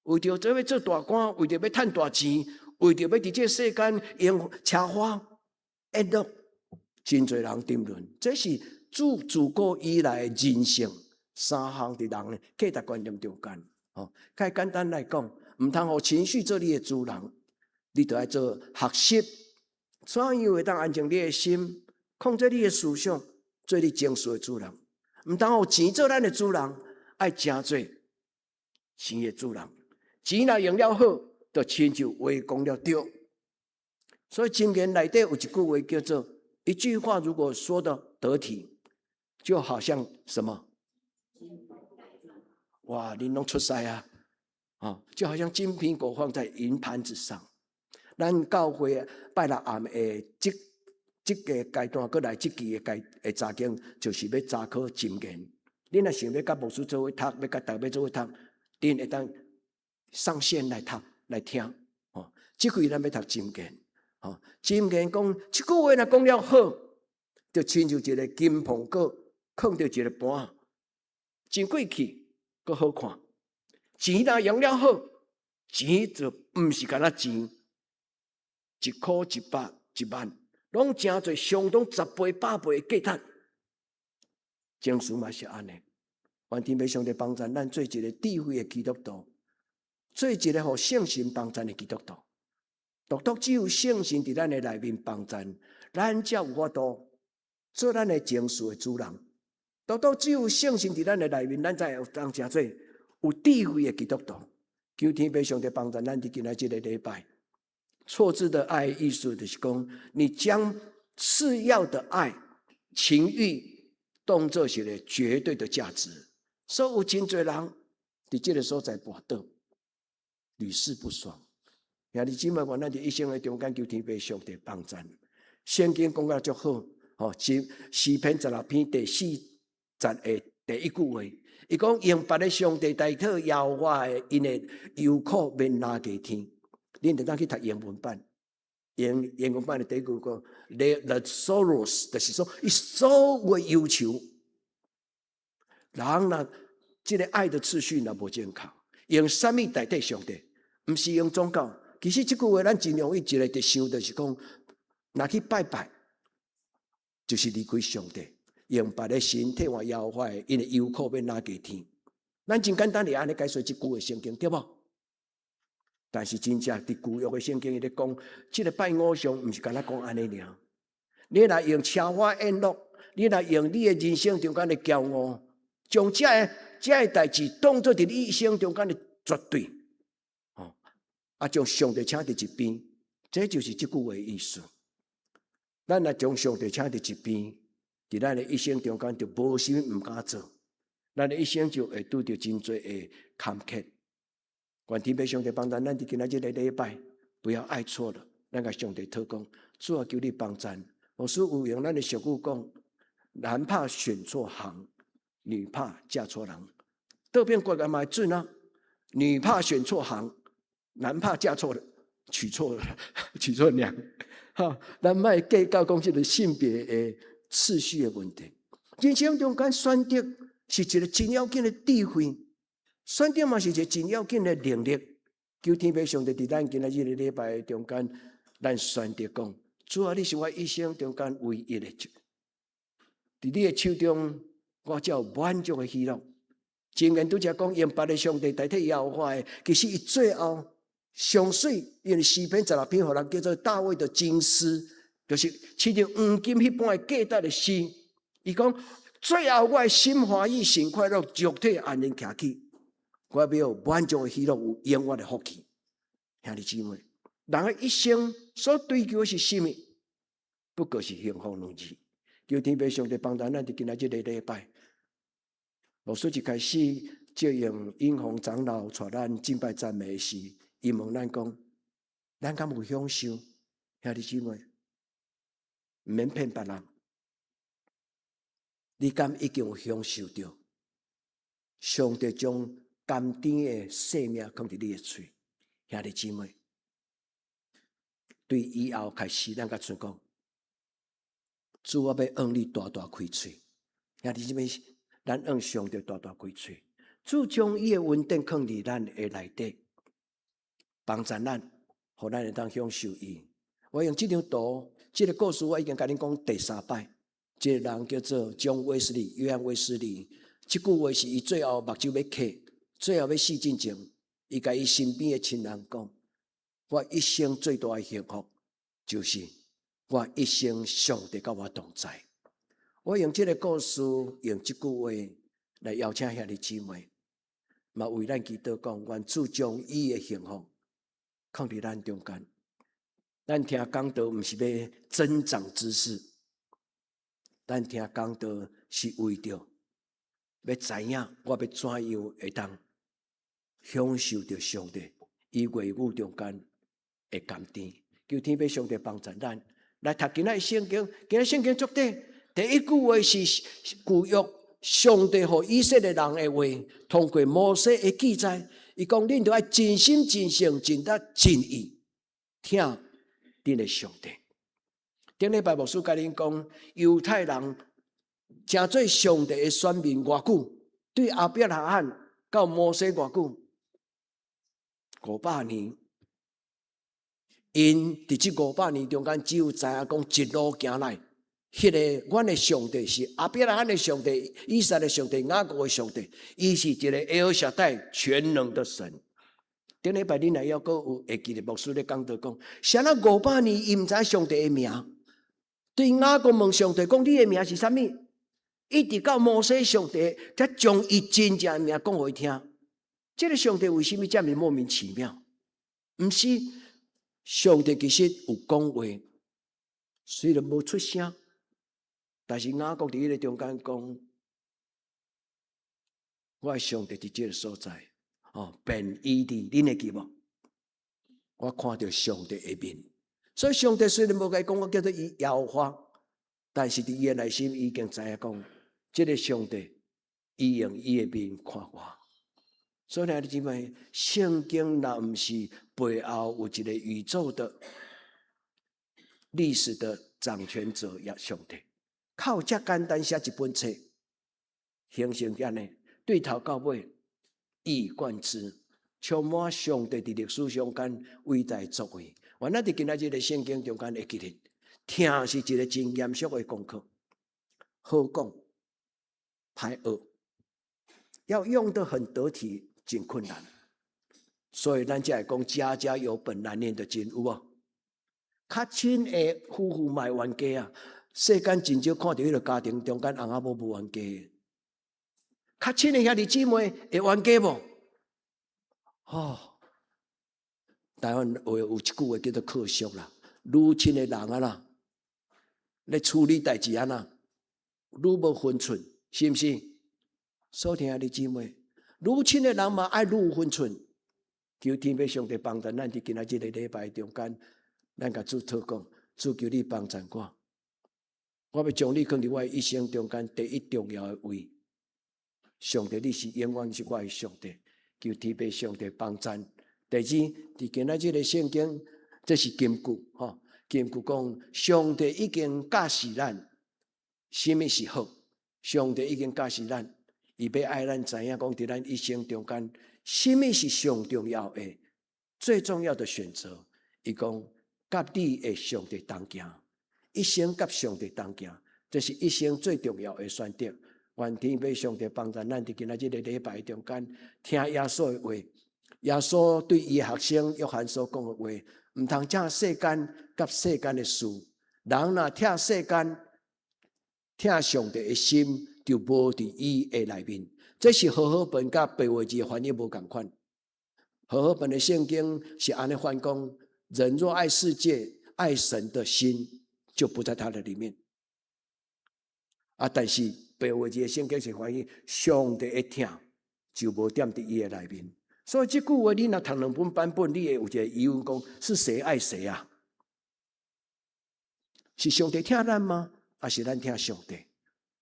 为着要做大官，为着要赚大钱，为着要伫这世间用车花、娱乐，真侪人沉沦。这是自古以来的人性3项伫人的价值观念中间。较简单来讲，唔通互情绪做你的主人，你就要做学习，怎样会当安静你的心，控制你的思想，做你情绪的主人。唔通互钱做咱的主人，爱真做钱的主人。钱若用了好，就亲像话讲了对。所以箴言内底有一句话叫做：一句话如果说的得体，就好像什么？哇，你拢出塞啊！就好像金苹果放在银盘子上。咱教会拜六暗的这个阶段，过来这期的查经，就是要查考箴言。你若想要甲牧师做伙读，要甲大家做伙读，恁会当上线来读来听。这回咱要读箴言。箴言讲，这句话若讲了好，就亲像一个金苹果放到一个盘，真贵气，阁好看。钱若用了好，钱就毋是干那钱，1块、100、10000，拢真侪，相当10倍、100倍的价值。情绪嘛是安尼。愿天父上帝帮助咱做一个智慧的基督徒，做一个互圣神帮助的基督徒。独独只有圣神伫咱的内面帮助，咱才有法度做咱的情绪的主人。独独只有圣神伫咱的内面，咱才有当成做有智慧的基督徒。求天父上帝帮助咱伫今仔这个礼拜。错字的爱意思就是讲，你将次要的爱、情欲当作是个绝对的价值。所以有真侪人伫这个所在跋倒，屡试不爽。兄弟姊妹，愿咱伫一生的中间求天父上帝帮助。圣经讲得足好，诗篇16篇第40的第一句话，伊讲用别的上帝代替耶和华的，因的忧苦免拉给天。恁就当去读英文版，英文版的第一句讲 ，the sorrows， 就是说，伊所有的忧愁，人若这个爱的次序若无健康，用什么代替上帝？毋是用宗教。其实这句话咱真容易一个就想，就是讲，若去拜拜，就是离开上帝，用别的神替换耶和华的，因为忧苦免拉给天。咱真简单地安尼解说这句的圣经，对无？但是真正伫旧约的圣经，伊咧讲，这个拜偶像毋是干那讲安尼尔。你若用奢华宴乐，你若用你的人生中间的骄傲，将这个代志当作伫你一生中间的绝对，将上帝请伫一边，这就是这句话的意思。咱若将上帝请伫一边，伫咱的一生中间就无啥物毋敢做，咱的一生就会拄着真侪的坎坷。愿天父上帝帮助咱伫今仔日的礼拜，不要爱错了。咱甲上帝祷告，主啊，求你帮助。牧师有用咱的俗语讲：男怕选错行，女怕嫁错人。倒变过来嘛准啊！女怕选错行，男怕嫁错了，娶错娘。哈，咱莫计较讲这个性别的次序的问题。人生中间选择是一个真要紧的智慧，选择嘛是一个真要紧的能力。求天父上帝伫咱今仔日的礼拜中间，咱选择讲：主啊，你是我一生中间唯一的主。伫你的手中，我才有满足的喜乐。箴言拄则讲，用别的上帝代替耶和华的，其实伊最后上水，因为诗篇16篇，互人叫做大卫的金诗，就是亲像黄金迄般的价值的诗。伊讲，最后我的心欢喜，心快乐，肉体安宁徛起，我要有满足的喜乐，有永远的福气。兄弟姊妹，人的一生所追求的是什么？不过是幸福两字。求天父上帝帮助咱伫今仔日的礼拜。牧师一开始借用英宏长老带咱敬拜赞美时，伊问咱讲：咱敢有享受？兄弟姊妹，毋免骗别人。你敢已经有享受到上帝将甘甜的生命放伫你的嘴？兄弟姊妹，对以后开始，咱甲存讲：主，我要让你大大开嘴。兄弟姊妹。咱让上帝大大开嘴，主将伊的稳定放伫咱的内底，帮助咱，互咱会当享受伊。我用这张图，这个故事我已经甲恁讲第3摆。这个人叫做John Wesley，约翰卫斯理。这句话是伊最后目睭要刻，最后要死之前，伊甲伊身边的亲人讲：我一生最大的幸福，就是我一生上帝甲我同在。我用这个故事，用这句话来邀请兄弟姊妹，嘛为咱祈祷讲，愿主将伊的幸福放伫咱中间。咱听讲道，毋是要增长知识，咱听讲道是为着要知影我要怎样会当享受着上帝伊话语中间的甘甜。求天父上帝帮助咱来读今仔圣经，今仔圣经足底。第一句话是旧约上帝和以色列人的话，通过摩西的记载，伊讲恁着爱真心、真性、真力、真意听恁的上帝。顶礼拜牧师甲恁讲，犹太人真做上帝的选民偌久？对亚伯拉罕到摩西偌久？500年。因伫这500年中间，只有知影讲一路行来。迄个，阮的上帝是亚伯拉罕的上帝、以撒的上帝、雅各的上帝，伊是一个耶和华代全能的神。顶礼拜恁来要阁有会记得牧师咧讲到讲，啥那500年伊毋知上帝的名，对雅各问上帝讲：你的名是啥物？一直到摩西上帝才将伊真正的名讲互伊听。这个上帝为什么这么莫名其妙？毋是上帝其实有讲话，虽然无出声。但是雅各伫迄个中间讲，我的上帝伫这个所在，便伊伫，恁会记无？我看到上帝的面，所以上帝虽然无甲伊讲，我叫做伊耶和华，但是伫伊的内心已经知影讲，这个上帝伊用伊的面看我。所以兄弟姊妹，圣经若毋是背后有一个宇宙的历史的掌权者也上帝。靠这简单写一本册，形成这样呢，对头到尾一以贯之，充满上帝伫历史上间伟大作为。原来伫今仔日的圣经中间会记得，听是一个真严肃的功课，好讲歹学，要用得很得体，真困难。所以咱才会讲家家有本难念的经，有无？较亲的夫妇嘛会冤家啊。世间真少看到迄个家庭中间翁仔某无冤家，较亲的兄弟姊妹会冤家无？台湾话有一句话叫做客俗啦，愈亲的人啊啦，咧处理代志啊啦，愈无分寸，是毋是？所以兄弟姊妹，愈亲的人嘛爱愈有分寸，求天父上帝帮助咱伫今仔日个礼拜中间，咱甲主祷告，主求你帮助我。我要将你放伫我一生中间第一重要的位。上帝，你是永远是我的上帝，求天父上帝帮助。第二，伫今仔日个圣经，这是金句吼。金句讲，上帝已经教示咱，什么是好。上帝已经教示咱，伊要爱咱知影讲，伫咱一生中间，什么是上重要的、最重要的选择。伊讲，甲你的上帝同行，一生甲上帝同行，这是一生最重要的选择。愿天父上帝帮助咱伫今仔日个礼拜中间，听耶稣的话。耶稣对伊的学生约翰所讲的话，唔通听世间甲世间的事。人若听世间，听上帝的心，就无伫伊的内面。这是和合本甲白话字的翻译无共款。和合本的圣经是安尼翻讲：人若爱世界，爱神的心就不在他的里面。但是白话字的圣经是翻译上帝的听，就无踮伫伊的内面。所以这句话，你若读两本版本，你会有一个疑问讲：是谁爱谁啊？是上帝听咱吗？还是咱听上帝？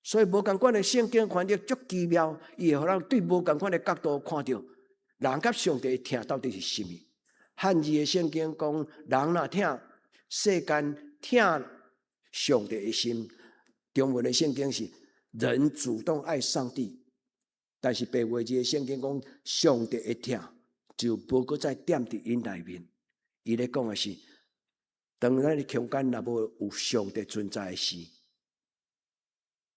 所以无共款的圣经翻译足奇妙，伊会互咱对无共款的角度看到人甲上帝听到底是什么。汉字的圣经讲，人若听世间听上帝的心；中文的圣经是人主动爱上帝。但是白话字的圣经讲，上帝的听就无搁再踮伫因内面。伊咧讲的是，当咱的空间若无有上帝存在的时，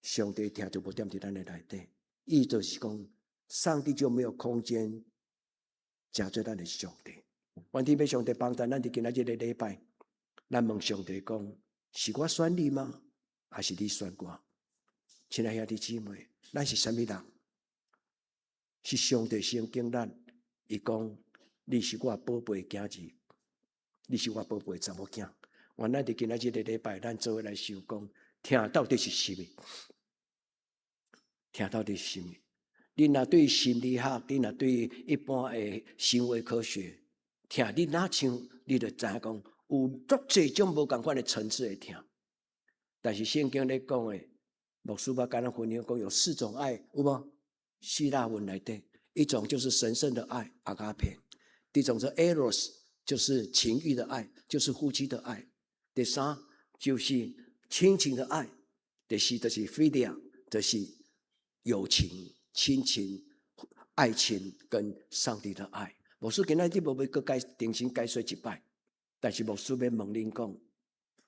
上帝的听就无踮伫咱的内底。意就是讲，上帝就没有空间加做咱的上帝。愿天父上帝帮助咱伫今仔日的礼拜，咱问上帝讲：是我选你吗？还是你选我？亲爱兄弟姊妹，咱是什么人？是上帝先经咱，伊讲你是我宝贝的囝儿，你是我宝贝的查某囝。愿咱伫今仔日的礼拜，咱做伙来想讲，听到底是什么？听到底是什么？你若对心理学，你若对一般的行为科学，听你哪像，你就知影讲有足侪种无共款的层次的听。但是圣经咧讲的，牧师捌甲咱分享讲有4种爱，有无？希腊文来的，一种就是神圣的爱，阿嘎佩；第一种是 eros， 就是情欲的爱，就是夫妻的爱；第3就是亲情的爱；第4就是 philia， 就是友情、亲情、爱情跟上帝的爱。牧师今仔日无要搁重新解说一摆，但是牧师要问恁讲，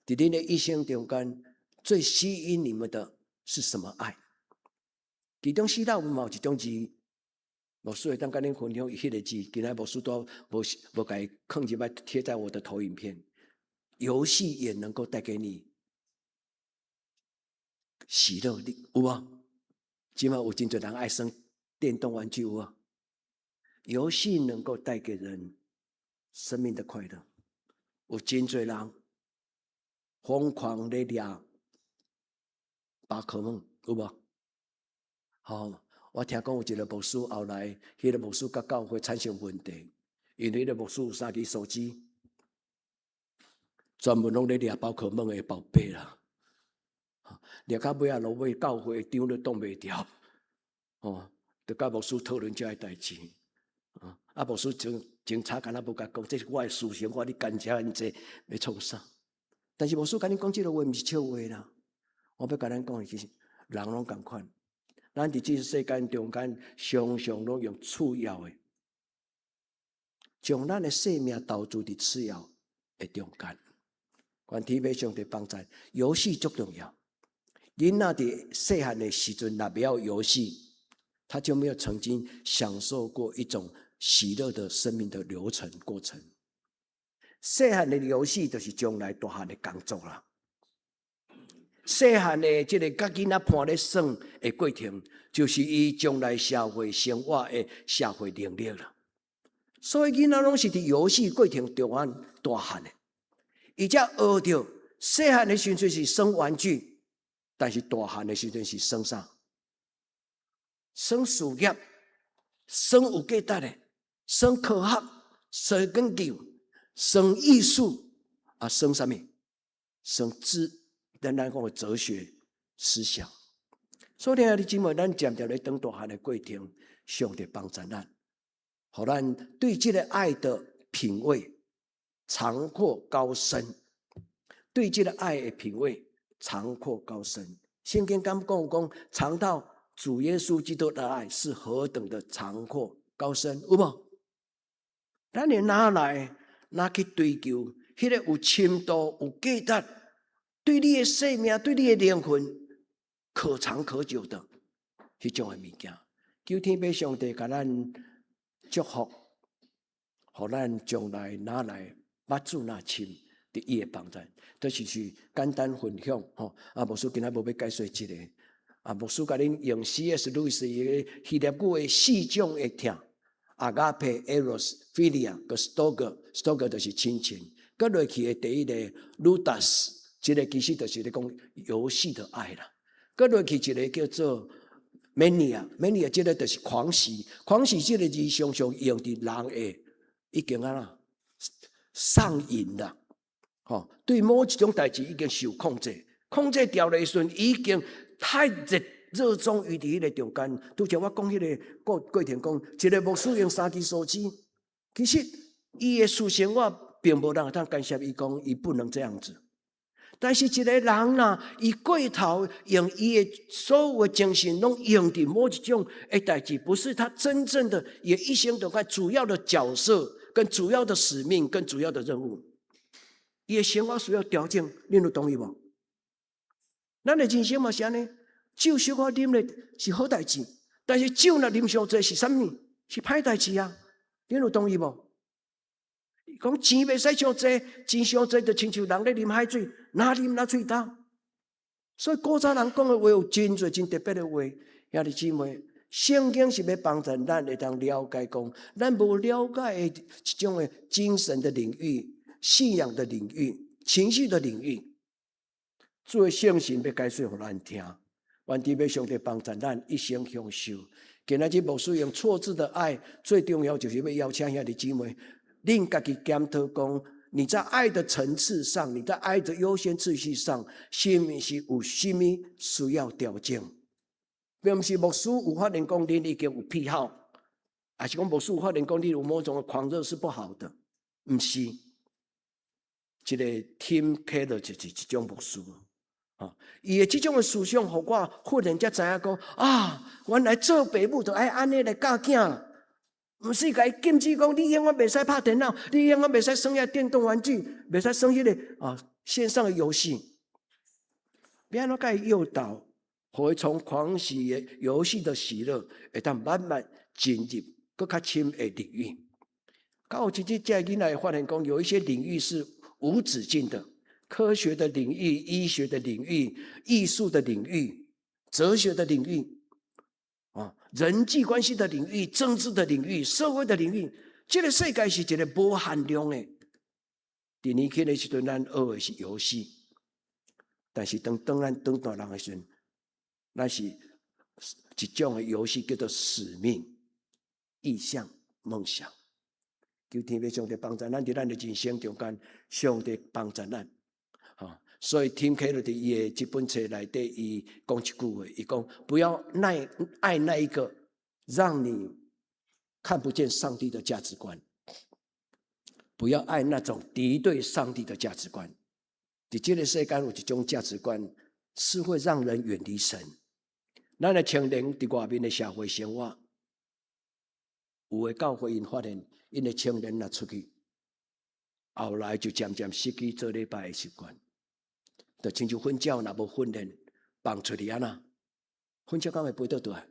伫恁的一生中间，最吸引你们的是什么爱？其中希腊文嘛有一种字，牧师会当甲恁分享迄个字，今仔牧师都无甲伊放入来贴在我的投影片。游戏也能够带给你喜乐，有无？今晚有真侪人爱生电动玩具，有无？游戏能够带给人生命的快乐。有真侪人疯狂咧抓宝可梦，有无？我听讲有一个牧师后来，迄个牧师甲教会产生问题，因为迄个牧师有3支手机，专门拢咧抓宝可梦的宝贝啦，抓到尾落尾教会张都挡袂牢，就甲牧师讨论这个代志。牧师警察敢若无甲讲，这是我的私生活，你干遮安济要创啥？但是牧师甲你讲这个话，毋是笑话啦。我要甲咱讲的其实人拢共款。咱伫这世间中间，常常拢用次要的，将咱的生命投注伫次要的中间。愿天父上帝帮助，游戏足重要。囡仔伫细汉的时阵，若不要游戏，他就没有曾经享受过一种喜乐的生命的流程过程。细汉的游戏就是将来大汉的工作啦。细汉的这个甲囡仔判咧算的过程，就是伊将来社会生活的社会能力啦。所以囡仔拢是伫游戏过程中间大汉的，伊才学着细汉的时阵是耍玩具，但是大汉的时阵是耍啥？耍事业，耍有价值的，耍科学，生研究，生艺术，生什么？生咱讲的哲学思想。所以啊，弟兄姊妹，咱渐渐咧长大汉的过程，上帝帮助咱，互咱对这个爱的品味长阔高深，对这个爱的品味长阔高深。圣经敢讲尝到主耶稣基督的爱是何等的长阔高深，有无？咱连哪去追求迄个有深度、有价值，对你的生命、对你的灵魂可长可久的迄种的物件。求天父上帝甲咱祝福，互咱将来拿来捌主那深伫伊的帮助。就是简单分享吼。牧师今仔无要解说一个。牧师甲恁用 C.S. 路易斯迄个希腊语的4种的疼。agape、eros、philia 和 storge 就是亲情。搁落去的第一个 ludus， 这个其实就是咧讲游戏的爱啦。搁落去一个叫做 mania 这个就是狂喜。狂喜这个字常常用伫人的已经上瘾啦。对某一种代志已经受控制，控制掉的时阵已经太热衷于伫迄个中间。拄像我讲迄个过程讲，一个牧师用3支手机，其实伊的私生活并无人会当干涉伊讲，伊不能这样子。但是一个人呐，伊过头用伊的所有的精神拢用伫某一种的代志，不是他真正的也一生的主要的角色、跟主要的使命、跟主要的任务。伊的生活需要调整，恁有同意无？咱的人生嘛是安尼，酒小可啉咧是好代志，但是酒若啉上济是啥物？是歹代志啊！恁有同意无？讲钱袂使伤济，钱伤济就亲像人咧啉海水，哪啉哪喙焦。所以古早人讲的话有真侪真特别的话，兄弟姊妹，圣经是要帮助咱会当了解讲，咱无了解的一种的精神的领域、信仰的领域、情绪的领域，主的圣神要解说互咱听。愿地要上帝帮助咱一生享受。今仔日牧师用错字的爱，最重要就是要邀请兄弟姊妹，恁家己检讨讲，你在爱的层次上，你在爱的优先次序上，是毋是有什么需要调整？并不是牧师有法能讲恁已经有癖好，还是讲牧师有法能讲你有某种的狂热是不好的？不是，一个 Tim Keller 就是这种牧师。伊的这种的思想，互我忽然才知影讲原来做父母就爱安尼来教囝啦。毋是甲伊禁止讲，你永远袂使拍电脑，你永远袂使耍遐电动玩具，袂使耍迄个线上的游戏。要安怎甲伊诱导，互伊从狂喜的游戏的喜乐，会当慢慢进入更较深的领域。到有一日，这囡仔会发现讲，有一些领域是无止境的。科学的领域、医学的领域、艺术的领域、哲学的领域，人际关系的领域、政治的领域、社会的领域，这个世界是一个无限量的。伫年轻的时阵，咱学的是游戏，但是当咱长大人的时阵，咱是一种的游戏叫做使命、意向、梦想。求天父上帝帮助咱伫咱的人生中间，上帝帮助咱。所以Tim Keller伫伊的这本册内底，伊讲一句话，伊讲不要爱那一个让你看不见上帝的价值观，不要爱那种敌对上帝的价值观。在这个世界有一种价值观是会让人远离神。咱的青年伫外面的社会生活，有的教会因发现，因的青年若出去，后来就渐渐失去做礼拜的习惯。就亲像瞓觉若无训练，放出去安那，瞓觉敢会飞倒倒来？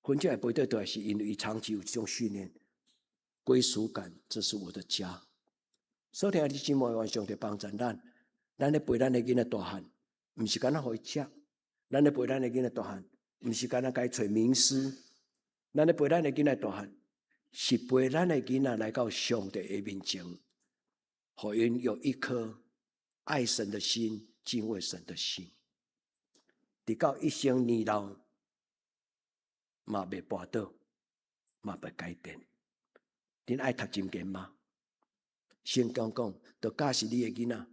瞓觉会飞倒倒来，是因为伊长期有这种训练，归属感，这是我的家。所以，弟兄姊妹，愿上帝帮助咱，咱咧陪咱的囡仔大汉，毋是干那互伊食；咱咧陪咱的囡仔大汉，毋是干那甲伊找名师；咱咧陪咱的囡仔大汉，是陪咱的囡仔来到上帝的面前。互因有一颗爱神的心、敬畏神的心，直到一生年老嘛袂跋倒，嘛袂改变。恁爱读经典吗？圣经讲，就假使你的囡仔，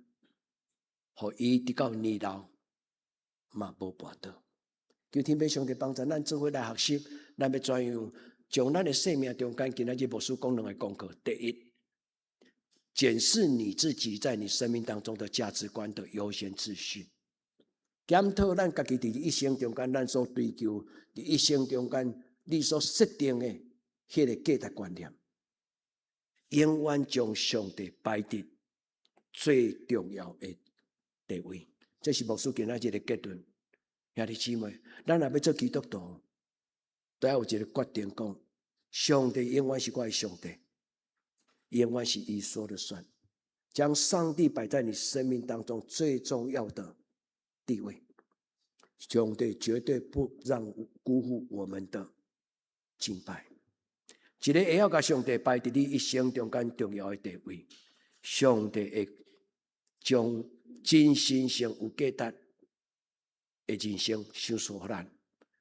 互伊直到年老，嘛无跋倒。求天父上帝帮助咱做伙来学习，咱要怎样从咱的生命中间，今仔日牧师讲两个功课。第一，检视你自己在你生命当中的价值观的优先次序，检讨咱家己伫一生中间咱所追求，伫一生中间你所设定的迄个价值观念，永远将上帝摆伫最重要的地位。这是牧师今仔日的结论。兄弟姊妹，咱若要做基督徒，都要有一个决定，讲上帝永远是我的上帝，永远是伊说了算。将上帝摆在你生命当中最重要的地位，上帝绝对不让辜负我们的敬拜。一个会晓把上帝摆在你一生中间重要的地位，上帝会将真心性有价值的人生享受给咱。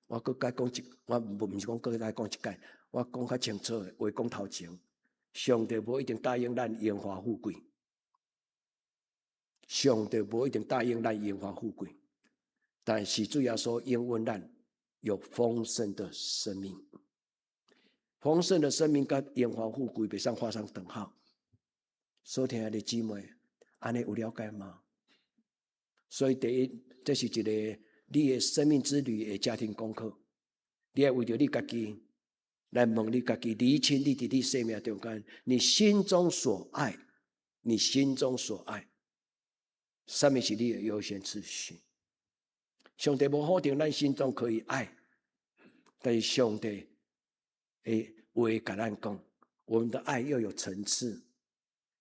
我搁再讲一，我唔是讲搁再讲一解，我讲较清楚的话，讲头前，上帝无一定答应咱荣华富贵，上帝无一定答应咱荣华富贵，但是主要说应允咱有丰盛的生命。丰盛的生命跟荣华富贵袂上画上等号。所听的姊妹，安尼有了解吗？所以第一，这是一个你的生命之旅的家庭功课。你要为着你家己来问你家己，厘清你伫你生命中间，你心中所爱，你心中所爱，什么是你的优先次序？上帝无否定咱心中可以爱，但是上帝的话跟咱讲，我们的爱要有层次，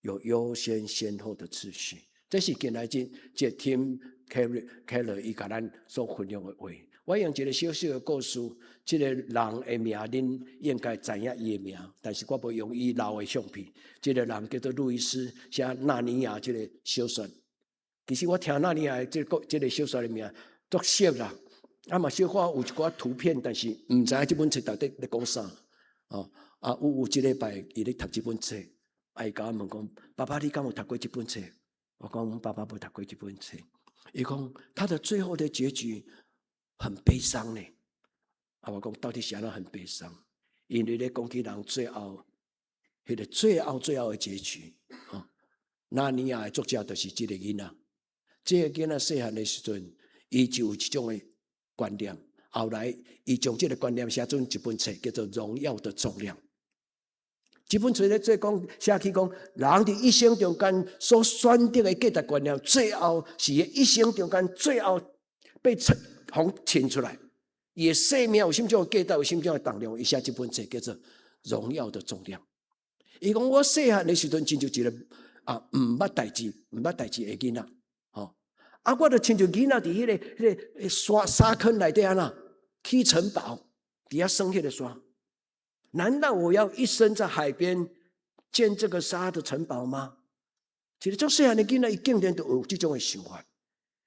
有优先先后的次序。这是今仔日这 Tim Keller 伊甲咱所分享的话。我用一个小小的故事，这个人的名恁应该知影伊的名，但是我无用伊老的相片。这个人叫做路易斯，写《纳尼亚》这个小说。其实我听《纳尼亚》这个小说的名足熟啦，嘛小可有一寡图片，但是唔知这本册到底在讲啥。有一礼拜伊咧读这本册，伊甲我问讲：爸爸，你敢有读过这本册？我讲爸爸无读过这本册。伊讲他的最后的结局很悲伤呢。我讲到底是安怎很悲伤？因为咧讲起人最后，迄个最后的结局。纳尼亚的作者就是这个囡仔。这个囡仔细汉的时阵，伊就有这种的观念。后来，伊将这个观念写成一本册，叫做《荣耀的重量》。这本册咧，做讲写起讲，人伫一生中间所选择的价值观念，最后是一生中间最后被请出来。伊的生命有什么种价值，有什么种的重量？伊写这本册叫做《荣耀的重量》。伊讲我细汉的时阵，亲像一个唔捌代志的囡仔。我就亲像囡仔伫迄个沙坑内底安那起城堡，底下生迄个沙。难道我要一生在海边建这个沙的城堡吗？其实，足细汉的囡仔，伊竟然都有这种的想法。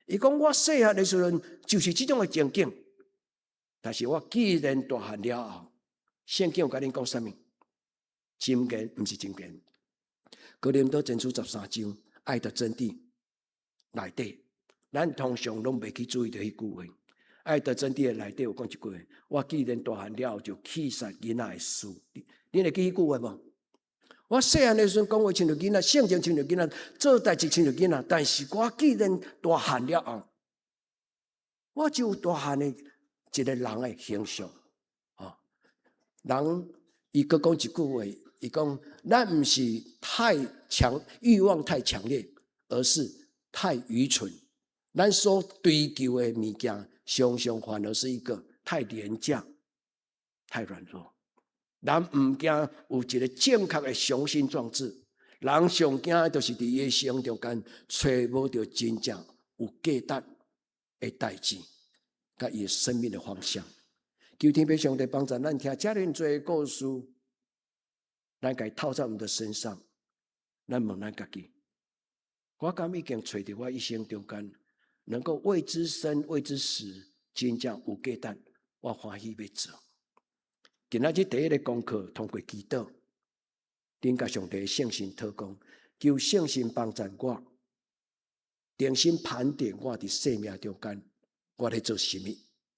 伊讲我细汉的时阵就是这种的情景，但是我既然大汉了后，圣经有甲恁讲什么？箴言不是箴言，哥林多前书13章爱的真谛内底。咱通常拢袂去注意到迄句话，爱的真谛的内底有讲一句话：我既然大汉了，就弃杀囡仔的事。你会记迄句话无？我细汉的时阵讲话亲像囡仔，性情亲像囡仔，做代志亲像囡仔。但是我既然大汉了后，我就有大汉的一个人的形象。人伊阁讲一句话，伊讲咱毋是太强欲望太强烈，而是太愚蠢。咱所追求的物件，常常反而是一个太廉价、太软弱。人唔惊有一个正确的雄心壮志，人上惊的就是伫伊生中间找无到真正有价值的代志，甲伊生命的方向。求天父上帝帮助咱听遮尔多的故事，咱该套在我们的身上。咱问咱家己，我敢已经找到我一生中间能够为之生、为之死，真正有价值，我欢喜要做。今仔日第一个功课通过祈祷，顶甲上帝圣神祷告，求圣神帮助我，重新盘点我伫生命中间，我咧做什么，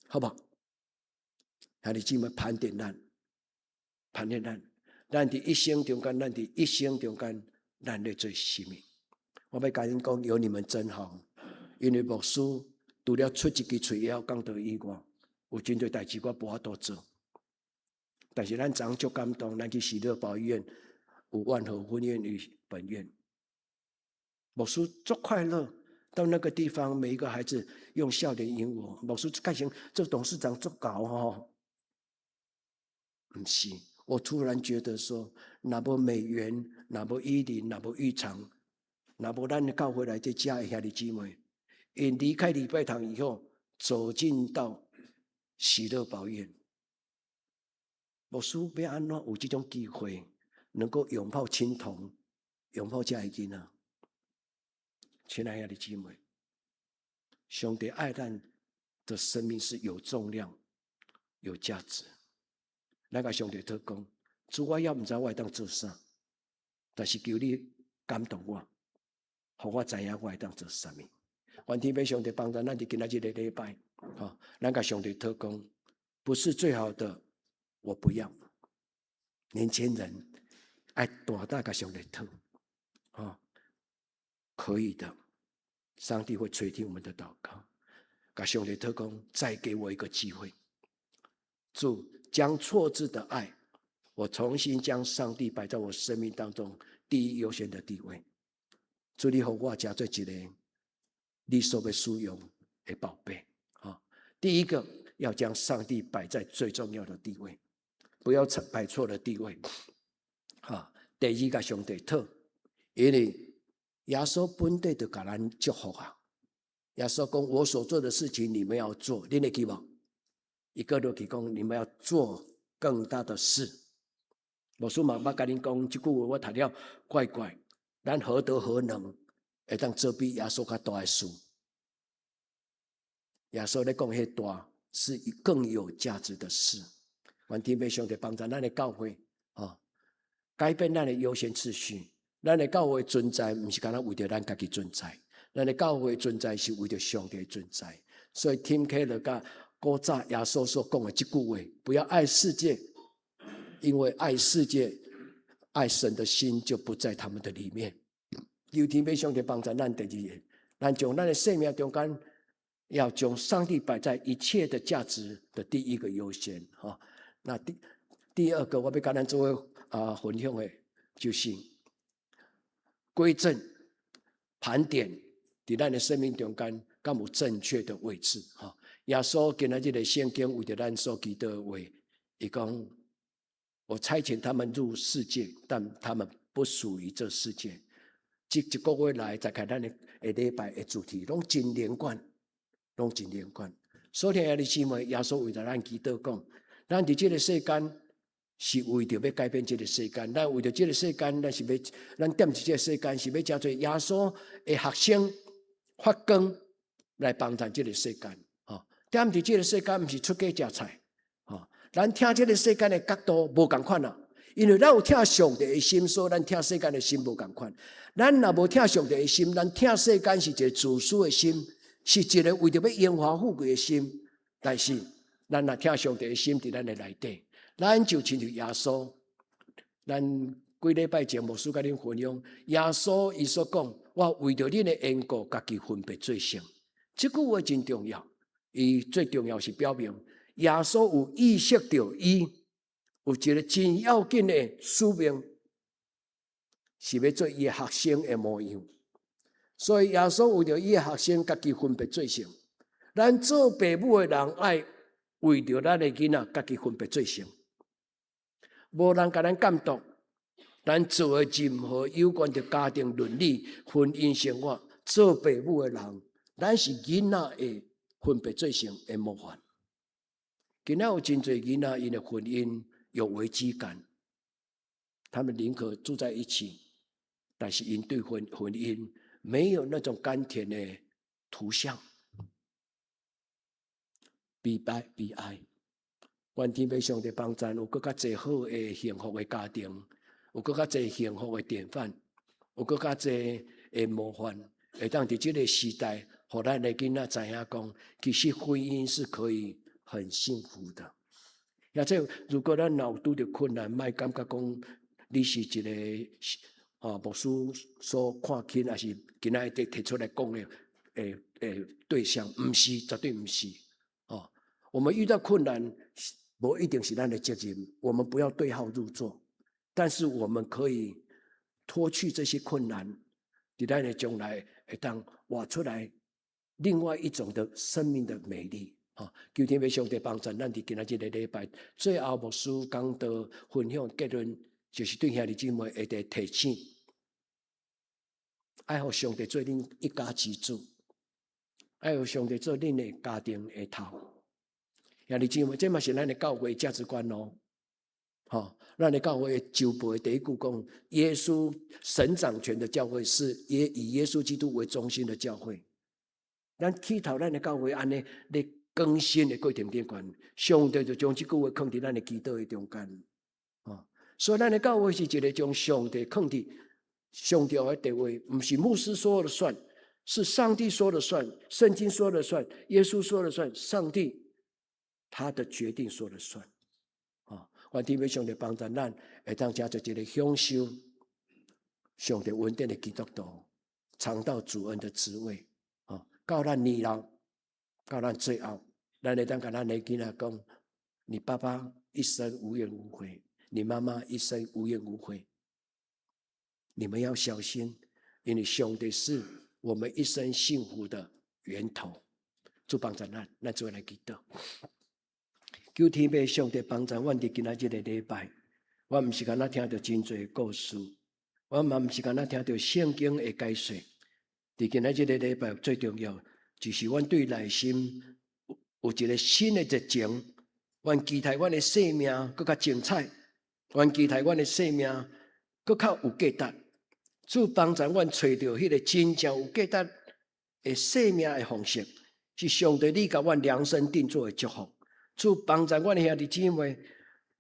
好不好？兄弟姊妹，盘点咱，咱伫一生中间，咱咧做什么？我要甲恁讲，有你们真好，因为牧师除了出一支嘴也要讲道以外，有真多代志我无法度做。但是咱昨足感动，咱去喜乐保医院有万和婚宴与本院，牧师足快乐。到那个地方，每一个孩子用笑脸迎我。牧师开心，这董事长足搞哦。不是，我突然觉得说，若无美元，若无伊林，若无浴场，若无咱教会来这家的兄弟姊妹，因离开礼拜堂以后，走进到喜乐保院。牧师要安怎有这种机会，能够拥抱青铜，拥抱这些囡仔？亲爱的姊妹，上帝爱咱的生命是有重量、有价值。咱甲上帝祷告，主我也毋知我会当做啥，但是求你感动我，互我知影我会当做啥物。愿天父上帝帮助咱伫今仔日的礼拜，咱甲上帝祷告，不是最好的，我不要。年轻人爱大胆甲上帝祷，可以的。上帝会垂听我们的祷告，甲上帝祷告，再给我一个机会。主将错置的爱，我重新将上帝摆在我生命当中第一优先的地位。主，你和我加做一个你所要使用的宝贝。第一个要将上帝摆在最重要的地位，不要摆错了地位。第二个上帝讨，因为耶稣本地就给咱祝福啊！耶稣讲：“我所做的事情，你们要做。”你会记无？一个就提供你们要做更大的事。牧师嘛，捌甲恁讲这句话，我读了怪怪。咱何德何能会当做比耶稣较大的事？耶稣咧讲，迄大是更有价值的事。愿天父上帝帮助咱的教会改变咱的优先次序。咱的教会存在，不是单单为着咱家己存在，咱的教会存在是为着上帝存在。所以听起来甲古早耶稣所讲的这句话，不要爱世界，因为爱世界、爱神的心就不在他们的里面。求天父上帝帮助咱第二个，咱将咱的生命中间，要将上帝摆在一切的价值的第一个优先。那第二个，我要跟咱做分享的，就是归正、盘点，在咱的生命中间，敢有正确的位置。耶稣今仔日的圣经为着咱所记的话，伊讲：我差遣他们入世界，但他们不属于这世界。这一个月来，再看咱的礼拜的主题，拢真连贯，拢真连贯。所以兄弟姊妹，耶稣为着咱祈祷讲，咱伫这个世间。是为着要改变这个世间，咱为着这个世间，咱是要咱踮伫这个世间，是要叫做耶稣的学生发光来帮助这个世间。踮伫这个世间，不是出家食菜。咱听这个世间的角度无共款啦，因为咱有听上帝的心，所以咱听世间的心无共款。咱若无听上帝的心，咱听世间是一个自私的心，是一个为着要荣华富贵的心。但是咱若听上帝的心，伫咱的内底。咱就亲像耶稣，咱几礼拜前牧师甲恁分享，耶稣伊所讲，我为着恁的缘故，家己分别做圣。这句话真重要，伊最重要是表明耶稣有意识到伊有一个真要紧的使命，是要做伊的学生的模样。所以耶稣为着伊的学生，家己分别做圣。咱做父母的人爱为着咱的囡仔，家己分别做圣。无人甲咱监督，咱做的任何有关着家庭伦理、婚姻生活，做父母的人，咱是囡仔的分别做成的模范。今仔有真侪囡仔，因的婚姻有危机感，他们宁可住在一起，但是因对婚姻没有那种甘甜的图像，悲哀。愿天父上帝帮助，有更较侪好的幸福的家庭，有更较侪幸福的典范，有更较侪的模范，会当伫这个时代，互咱的囡仔知影讲，其实婚姻是可以很幸福的。也即如果咱有拄着困难，莫感觉讲你是一个牧师所看轻，还是今仔日提出来讲的对象，毋是，绝对毋是。我们遇到困难，不一定是咱的责任，我们不要对号入座，但是我们可以脱去这些困难，伫咱的将来会当活出来另外一种的生命的美丽。求天父上帝帮助咱伫今仔日的礼拜，最后牧师讲道分享结论，就是对兄弟姊妹会得提醒，爱互上帝做恁一家之主，爱互上帝做恁的家庭的头。兄弟姊妹，这嘛是咱的教会价值观咯。咱的教会就背第一句讲，耶稣神掌权的教会是以耶稣基督为中心的教会。咱起头咱的教会安尼咧更新的过程顶悬，上帝就将这句话放伫咱的祈祷的中间。所以咱的教会是一个将上帝放伫上帝的地位，不是牧师说了算，是上帝说了算，圣经说了算，耶稣说了算，上帝他的决定说了算。愿天父上帝帮助咱，会当加做一个享受上帝稳定的基督徒，尝到主恩的滋味。到咱年老，到咱最后，咱会当甲咱的囡仔讲：你爸爸一生无怨无悔，你妈妈一生无怨无悔。你们要小心，因为上帝是我们一生幸福的源头。主帮助咱，咱做来祈祷。求天父上帝帮助阮伫今仔日的礼拜，我毋是干那听到真多故事，我嘛毋是干那听到圣经的解说。伫今仔日的礼拜最重要，就是阮对内心有一个新的热情。阮期待阮的生命更较精彩，阮期待阮的生命更较有价值。主帮助阮找到迄个真正有价值的生命的方式，是上帝你甲阮量身定做的祝福。主帮助阮的兄弟姊妹，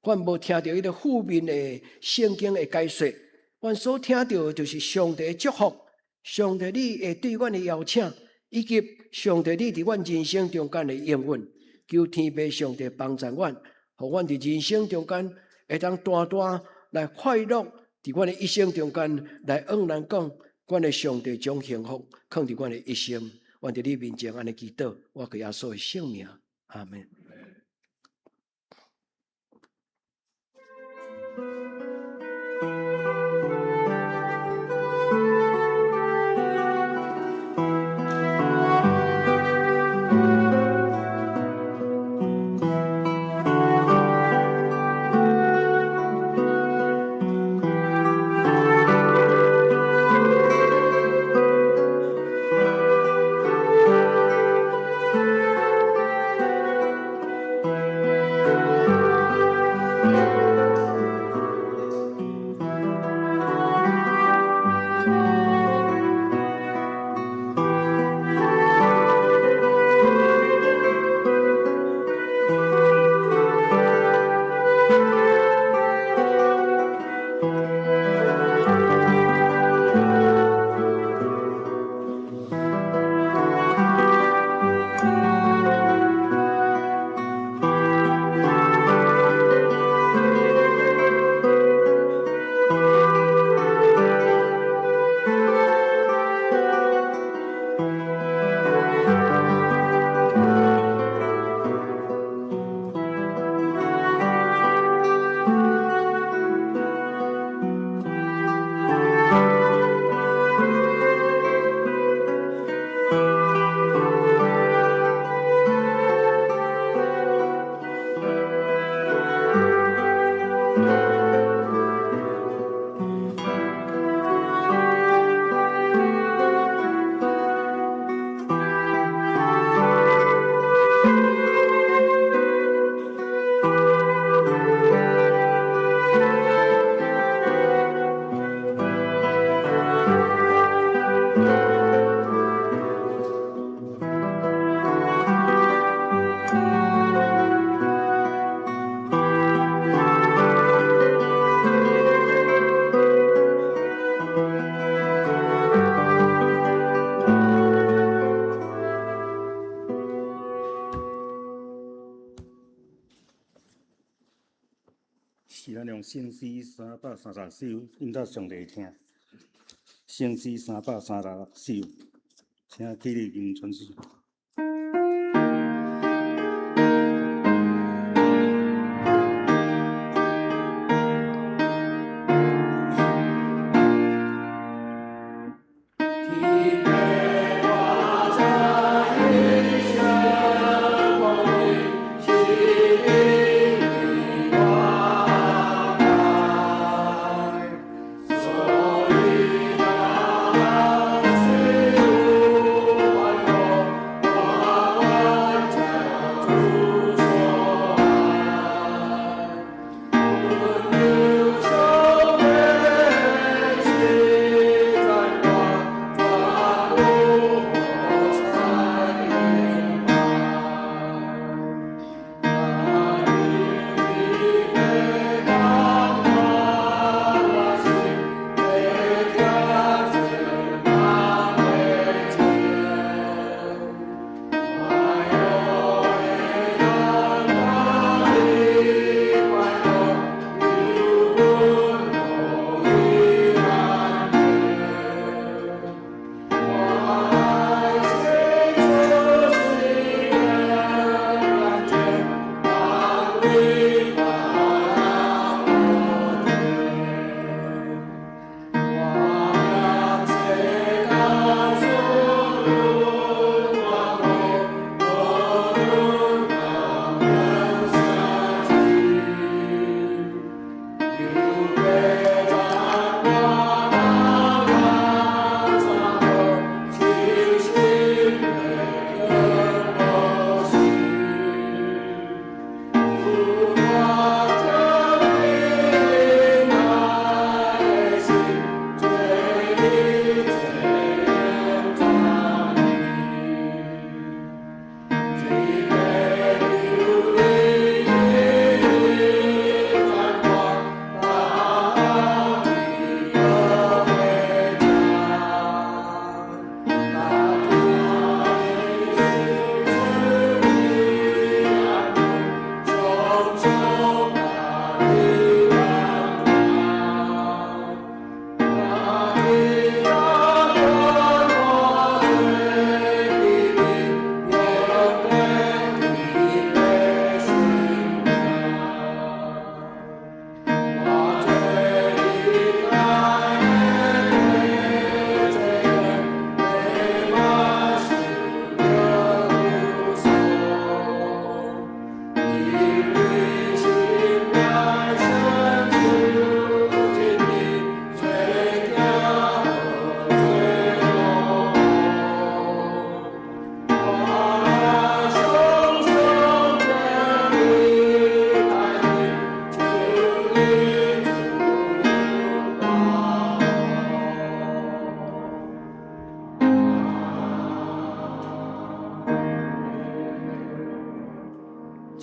阮无听到迄个负面的圣经的解说，阮所听到的就是上帝的祝福。上帝你会对阮的邀请，以及上帝你伫阮人生中间的应允。求天父上帝帮助阮，互阮伫人生中间会当大大来快乐，伫阮的一生中间来恩人讲，阮的上帝将幸福放伫阮的一生。阮伫你面前安尼祈祷，我给耶稣的圣名，阿门。
是咱用圣诗336首引导上帝听。圣诗336首，请起立吟传诗。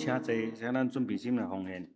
请坐，请咱准备心来奉献。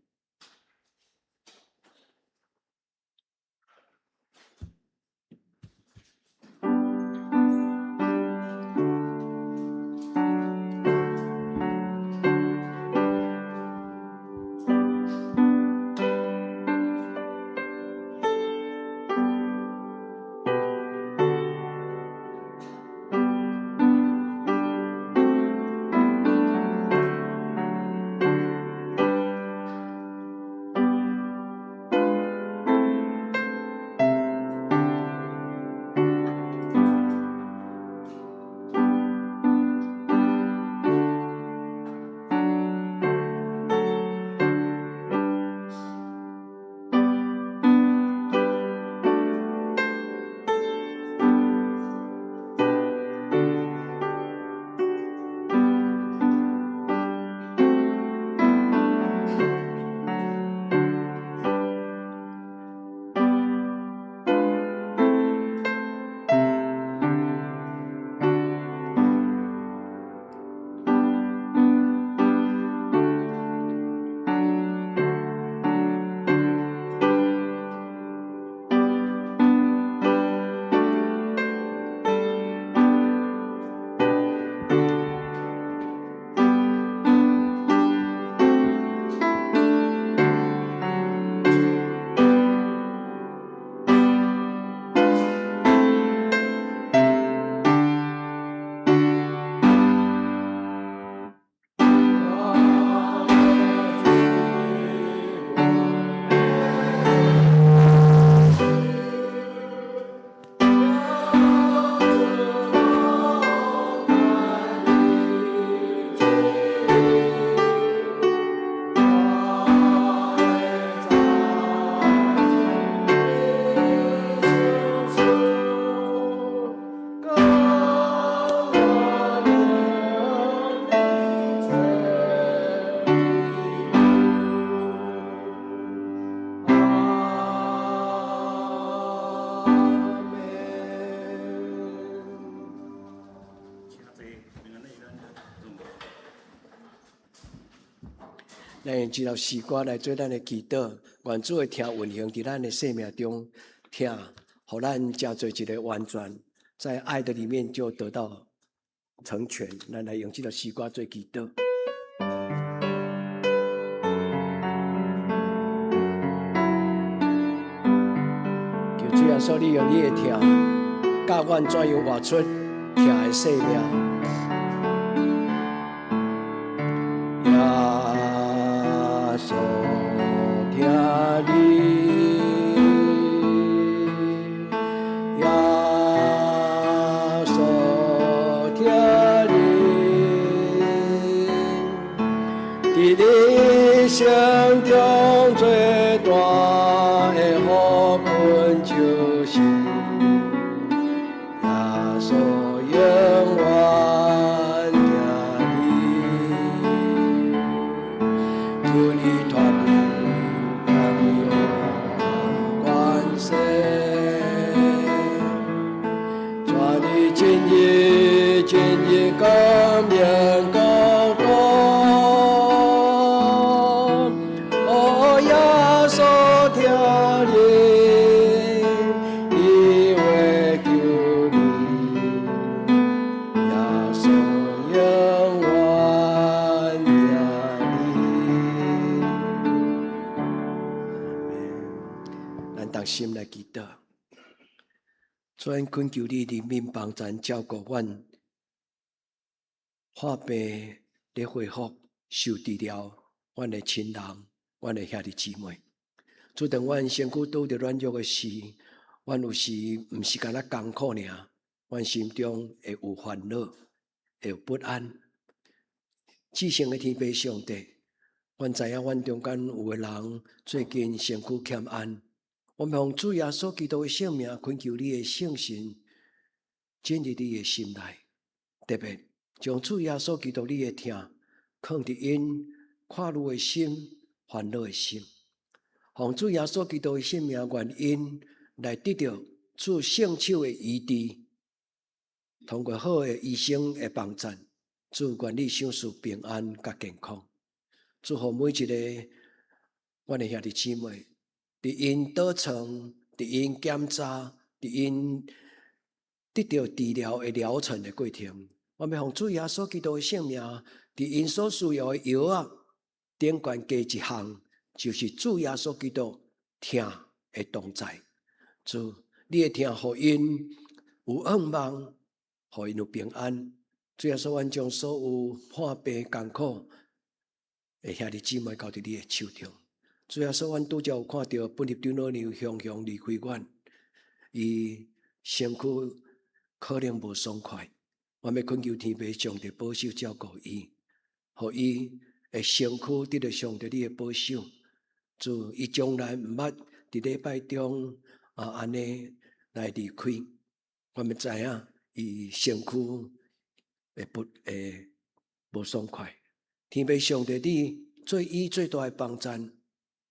咱用这首诗歌来做咱的祈祷，愿主的听运行伫咱的生命中，听，互咱加做一个完全，在爱的里面就得到成全。咱来用这首诗歌做祈祷。求主耶稣，你用你的听，教阮怎样活出听的生命。所听你，所听你，伫你心中最大的福分就是耶稣永远听你，求你托付把你关心，抓你今日更面更多，哦耶稣听你，因为求你，耶稣永远听你。咱同心来祈祷。主，咱恳求你怜悯帮助照顾阮患病咧恢复受治疗，阮的亲人、阮的兄弟姊妹。主，当阮身躯拄着软弱的时，阮有时毋是干那艰苦尔，阮心中会有烦恼，会有不安。至圣的天父上帝，阮知影阮中间有个人最近身躯欠安。我们奉主耶稣基督的圣名，恳求你的圣神进入你的心内，特别将主耶稣基督你的听放伫因快乐的心、烦恼的心。奉主耶稣基督的圣名，愿因来得到主圣手的医治，通过好的医生的帮助，主愿你享受平安甲健康。祝福每一个我的兄弟姊妹。伫因倒床，伫因检查，伫因得到治疗的疗程的过程，我们奉主耶稣基督的圣名，伫因所需要的药啊，顶悬加一项，就是主耶稣基督听的同在。主，你的听，互因有盼望，互因有平安。主耶稣，阮将所有患病艰苦的兄弟姊妹交伫你的手中。主耶稣，阮拄则有看到本入长老娘雄雄离开阮，伊身躯可能无爽快。我们恳求天父上帝保守照顾伊，互伊的身躯得到上帝你的保守。主，伊将来毋捌伫礼拜中安尼来离开。我们知影伊身躯会无爽快。天父上帝，你做伊最大的帮助。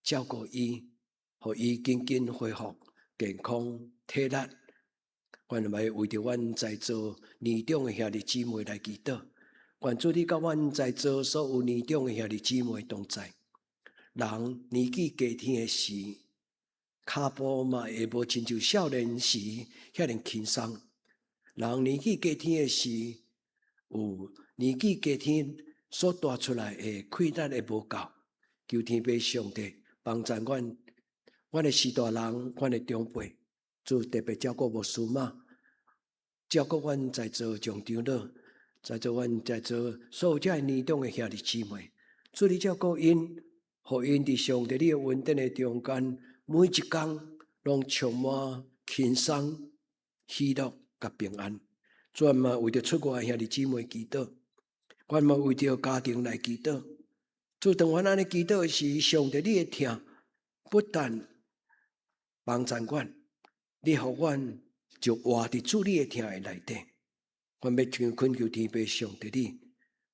照顾伊，互伊紧紧恢复健康体力。阮要为着阮在座年长的兄弟姊妹来祈祷。愿主你甲阮在座所有年长的兄弟姊妹同在。人年纪加添的时，骹步嘛会无亲像少年时遐尼轻松。人年纪加添的时，有年纪加添所带出来的气力会无够。求天父上帝帮助阮的士大人，阮的长辈，主特别照顾牧师嘛，照顾阮在座众长老，在座阮在座所有遮年长的兄弟姊妹，主你照顾因，互因伫上帝你的恩典的中间，每一天拢充满轻松、喜乐甲平安。主嘛为着出外的兄弟姊妹祈祷，阮嘛为着家庭来祈祷。主，当阮安尼祈祷时，上帝你的听，不但帮助阮，你互阮就活伫主你的听的内底。阮要恳求天父上帝你，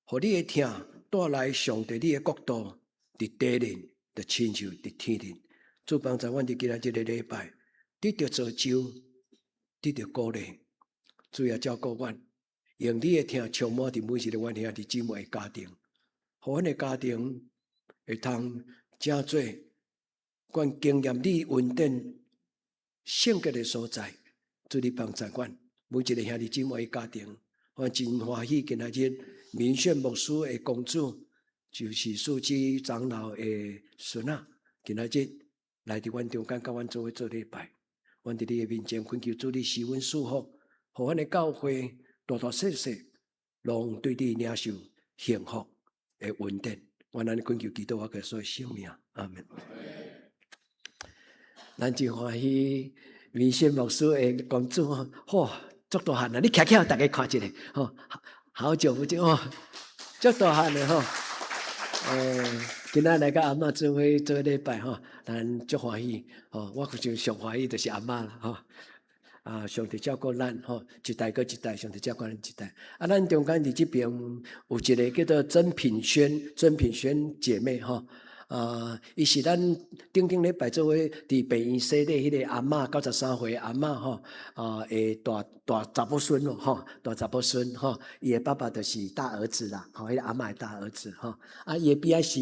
互你的听带来上帝你的国度，伫地人，就亲像伫天人。主帮助阮伫今仔日个礼拜，得到造就，得到鼓励。主也照顾阮，用你的听充满伫每一个阮兄弟姊妹的家庭。互阮的家庭会通真做阮经验你稳定性格的所在，主你帮助阮每一个兄弟姊妹的家庭，我真欢喜今仔日民选牧师的公主，就是书记长老的孙仔，今仔日来伫阮中间，甲阮做伙做礼拜。阮伫你的面前恳求主你施恩祝福，互阮的教会大大小小，拢对你领受幸福的稳定。阮安尼恳求基督我嘅所有生命，阿门。咱真欢喜民选牧师的公主，吼，足大汉啊！你徛起来，大家看一下，吼，好久不见，哦，足大汉的吼。今仔来甲阿嬷做伙做礼拜吼，咱足欢喜吼。我就上欢喜就是阿嬷啦吼。上帝照顾咱吼，一代搁一代，上帝照顾咱一代。咱中间伫这边有一个叫做曾品轩姐妹吼。伊是咱顶礼拜做伙伫病院洗礼迄个阿嬷93岁阿嬷吼，大查某孙咯吼，大查某孙吼，伊的爸爸就是大儿子啦，吼，迄个阿嬷的大儿子吼，伊的边仔是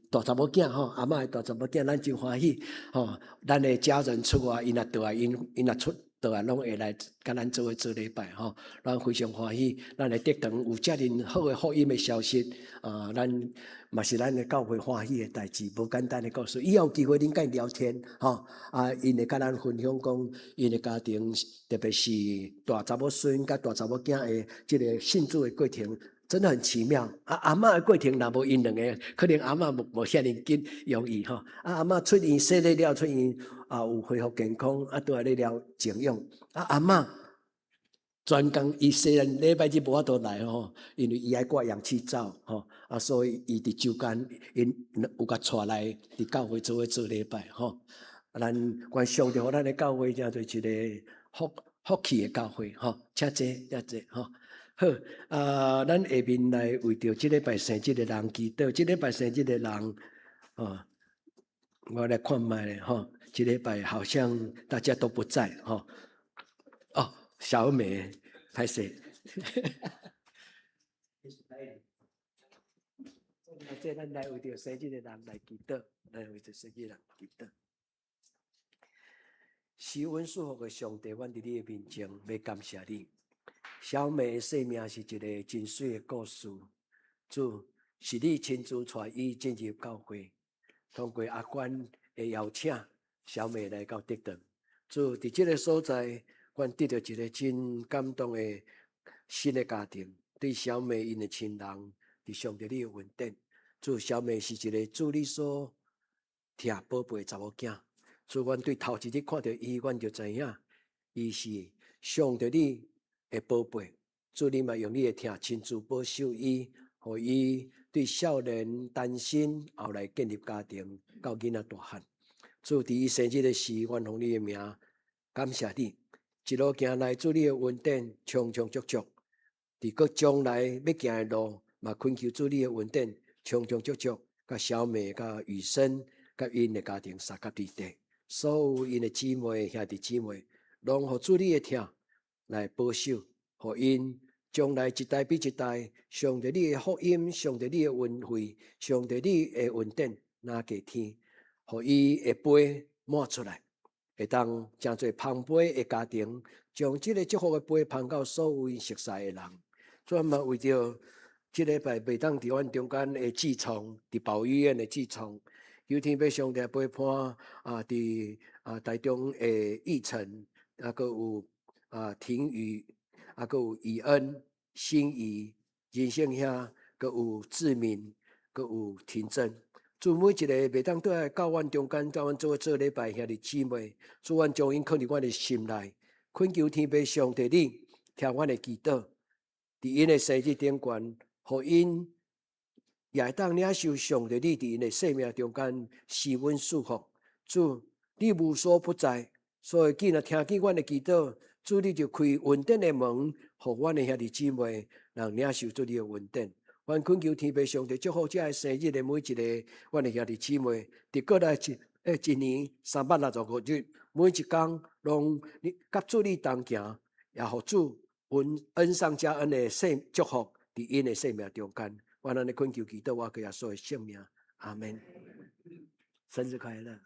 大查某囝吼，阿嬷的大查某囝，咱真欢喜吼，咱的家人出外，因若倒来，因若出。倒来拢会来甲咱做伙做礼拜吼，咱非常欢喜，咱会得当有遮尔好的福音的消息，咱嘛是咱的教会欢喜的代志，无简单的故事。以后有机会恁甲伊聊天吼，因会甲咱分享讲，因的家庭，特别是大查某孙甲大查某囝的即个信主的过程。真的很奇妙阿嬷的过程若无因两个，可能阿嬷无遐尼紧容易吼。阿嬷出院洗礼了，出院有恢复健康，倒来了静养。阿嬷专工伊虽然礼拜日无法度来吼，因为伊爱挂氧气罩吼，所以伊伫周间因有甲带来伫教会做伙做礼拜吼。阮上帝互咱的教会真做一个福气的教会吼，请坐吼。好，咱下面来为着即礼拜生日的人祈祷。即礼拜生日的人，我来看卖咧吼。即礼拜好像大家都不在吼。小美，歹势。即咱来为着生日的人来祈祷，来为着生日人祈祷。施恩祝福的上帝，阮伫你的面前要感谢你。小美的生命是一个真水的故事，主是你亲自带伊进入教会，通过阿关的邀请，小美来到德堂。主伫这个所在，阮得到一个真感动的新的家庭，对小美因的亲人，伫上帝你的稳定。主小美是一个主你所疼宝贝的查某囝。主阮对头一日看到伊，阮就知影，伊是上帝你的宝贝，主你嘛用你的疼亲自保守伊，互伊对少年单身，后来建立家庭，到囡仔大汉。主伫伊生日的时，阮奉你的名感谢你，一路行来，主你的稳定长长足足，伫个将来要行的路，嘛恳求主你的稳定长长足足，甲小美、甲雨生、甲因的家庭三甲地地，所有因的姊妹兄弟姊妹，拢互主你的疼来保守，互因将来一代比一代，上帝你的福音，上帝你的恩惠，上帝你的稳定拿过天，互伊的杯满出来，会当真侪捧杯的家庭，将这个祝福的杯捧到所有因熟悉的人。所以嘛，为着这礼拜袂当伫阮中间的痔疮，伫保医院的痔疮，求天父上帝陪伴伫台中的义成，还有庭宇，还有以恩、心仪、人生兄，还有志明，还有庭正。主每一个袂当倒来到阮中间，到阮做礼拜兄弟姊妹，主阮将因放伫阮的心内，恳求天父上帝你听阮的祈祷，伫因的生日顶悬，互因也会当领受上帝你伫因的生命中间施恩祝福。主，你无所不在，所以既然听见阮的祈祷，主你就开稳定的门，互阮的兄弟姊妹能领受主你的稳定。阮恳求天父上帝祝福这个生日的每一个阮的兄弟姊妹，伫过来一年365日，每一天拢甲主你同行，也互主恩上加恩的祝福伫因的生命中间。阮安尼恳求祈祷，我给耶稣的性命，阿门。生日快乐！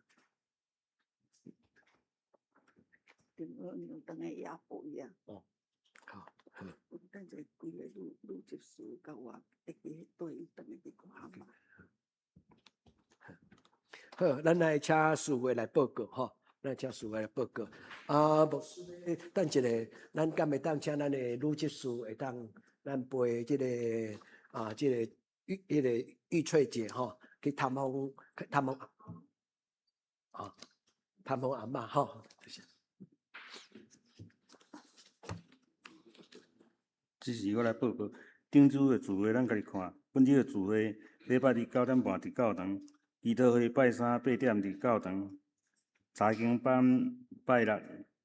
当个也不一样。
哦，好，
等者规个愈接受，甲我会记对伊当个去看嘛。
好，咱来请师傅来报告吼，咱请师傅来报告。牧师，等一下，咱敢会当请咱的女执事会当咱陪这个这个玉翠姐吼去探访探访阿嬷吼。
这是我来报告。顶周的聚会咱家己看，本周的聚会礼拜日9点半伫教堂，祈祷会拜3 8点伫教堂，查经班拜6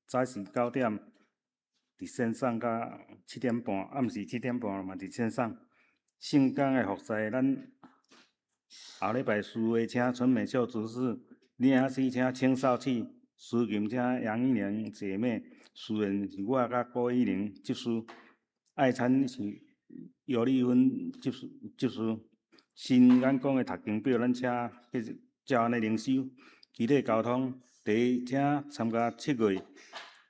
早时9点伫线上，甲7点半暗时7点半嘛伫线上。圣工的服侍，咱后礼拜4会请春美秀执事，领诗请青少器，司琴请杨玉玲姐妹，诗人是我甲郭依玲执事。爱餐是尤丽芬执事，新眼光的读经表，咱请照安尼灵修。其他交通，第一，请参加7月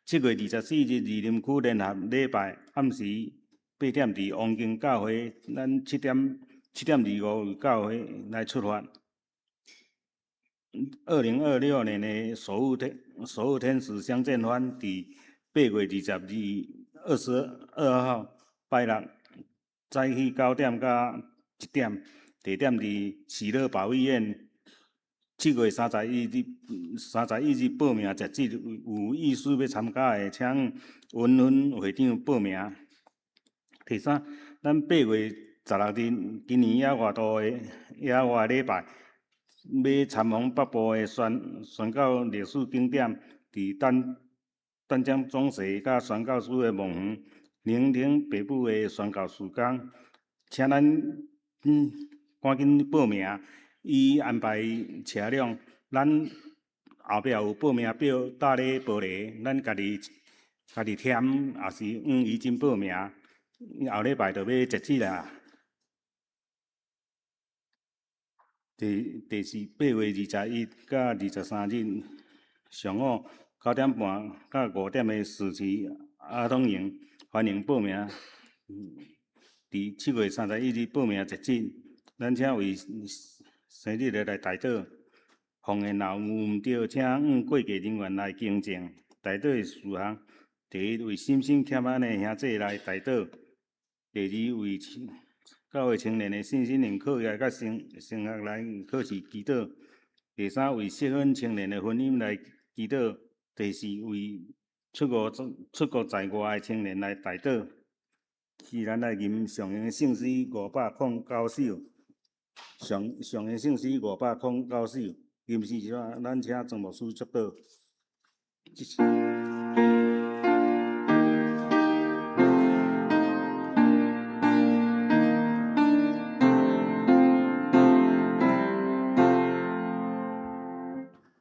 24日二林区联合礼拜，暗时8点伫王经教会，咱7点25教会来出发。2026年的守护天使相见欢，伫8月22号拜6早起9点到1点，地点伫喜乐保育院。7月31日报名截止，有意思要参加的，请文芬会长报名。第三，咱8月16日，今年野外度的野外礼拜，要参访北部的宣教历史景点，伫丹江总社甲宣教师的梦园，聆听北部的宣教事工，请咱赶紧报名。伊安排车辆，咱后壁有报名表搭咧玻璃，咱家己填，也是已经报名，后礼拜就要截止啦。第四8月21到23日上午9点半到5点的时期儿童营，欢迎报名。伫7月31日报名截止，咱请为生日的来代祷，奉献老母毋对，请过继人员来敬证。代祷的事项：第一，为心心欠安的兄弟来代祷；第二，为教会青年的信心灵课业甲升学来考试祈祷；第三，为适婚青年的婚姻来祈祷；第四，为出国在外的青年来代祷。是咱来吟上行圣诗509首。上行圣诗509首，吟诗咱请庄牧师祝祷。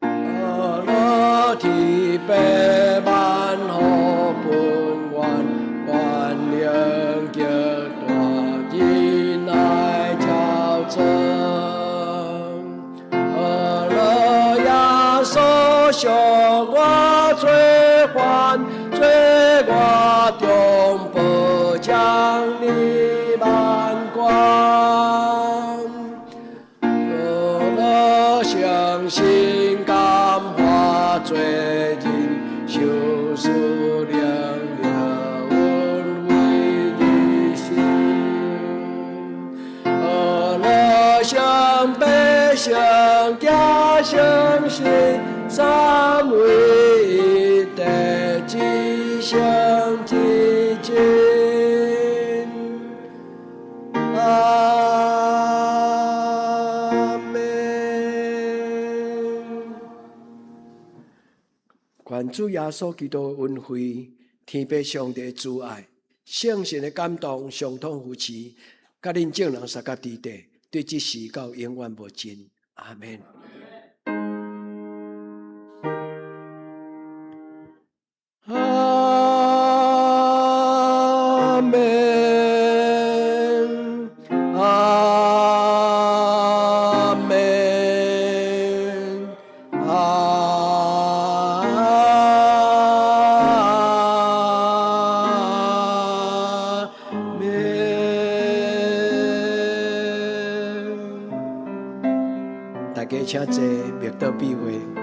阿拉提白万好本愿，愿灵极大仁爱交正。阿拉耶稣向我最欢，最我中保将你万关。阿拉相信感化罪人，修赎良温为的心。阿拉相悲相加相信，三位一体吉祥吉进。阿门。愿主耶稣基督的恩惠、天父上帝的慈爱、圣神的感动，相通扶持，甲恁众人三甲地地，对这世到永远无尽。阿门。阿门。阿门。大家请坐，灭道闭会。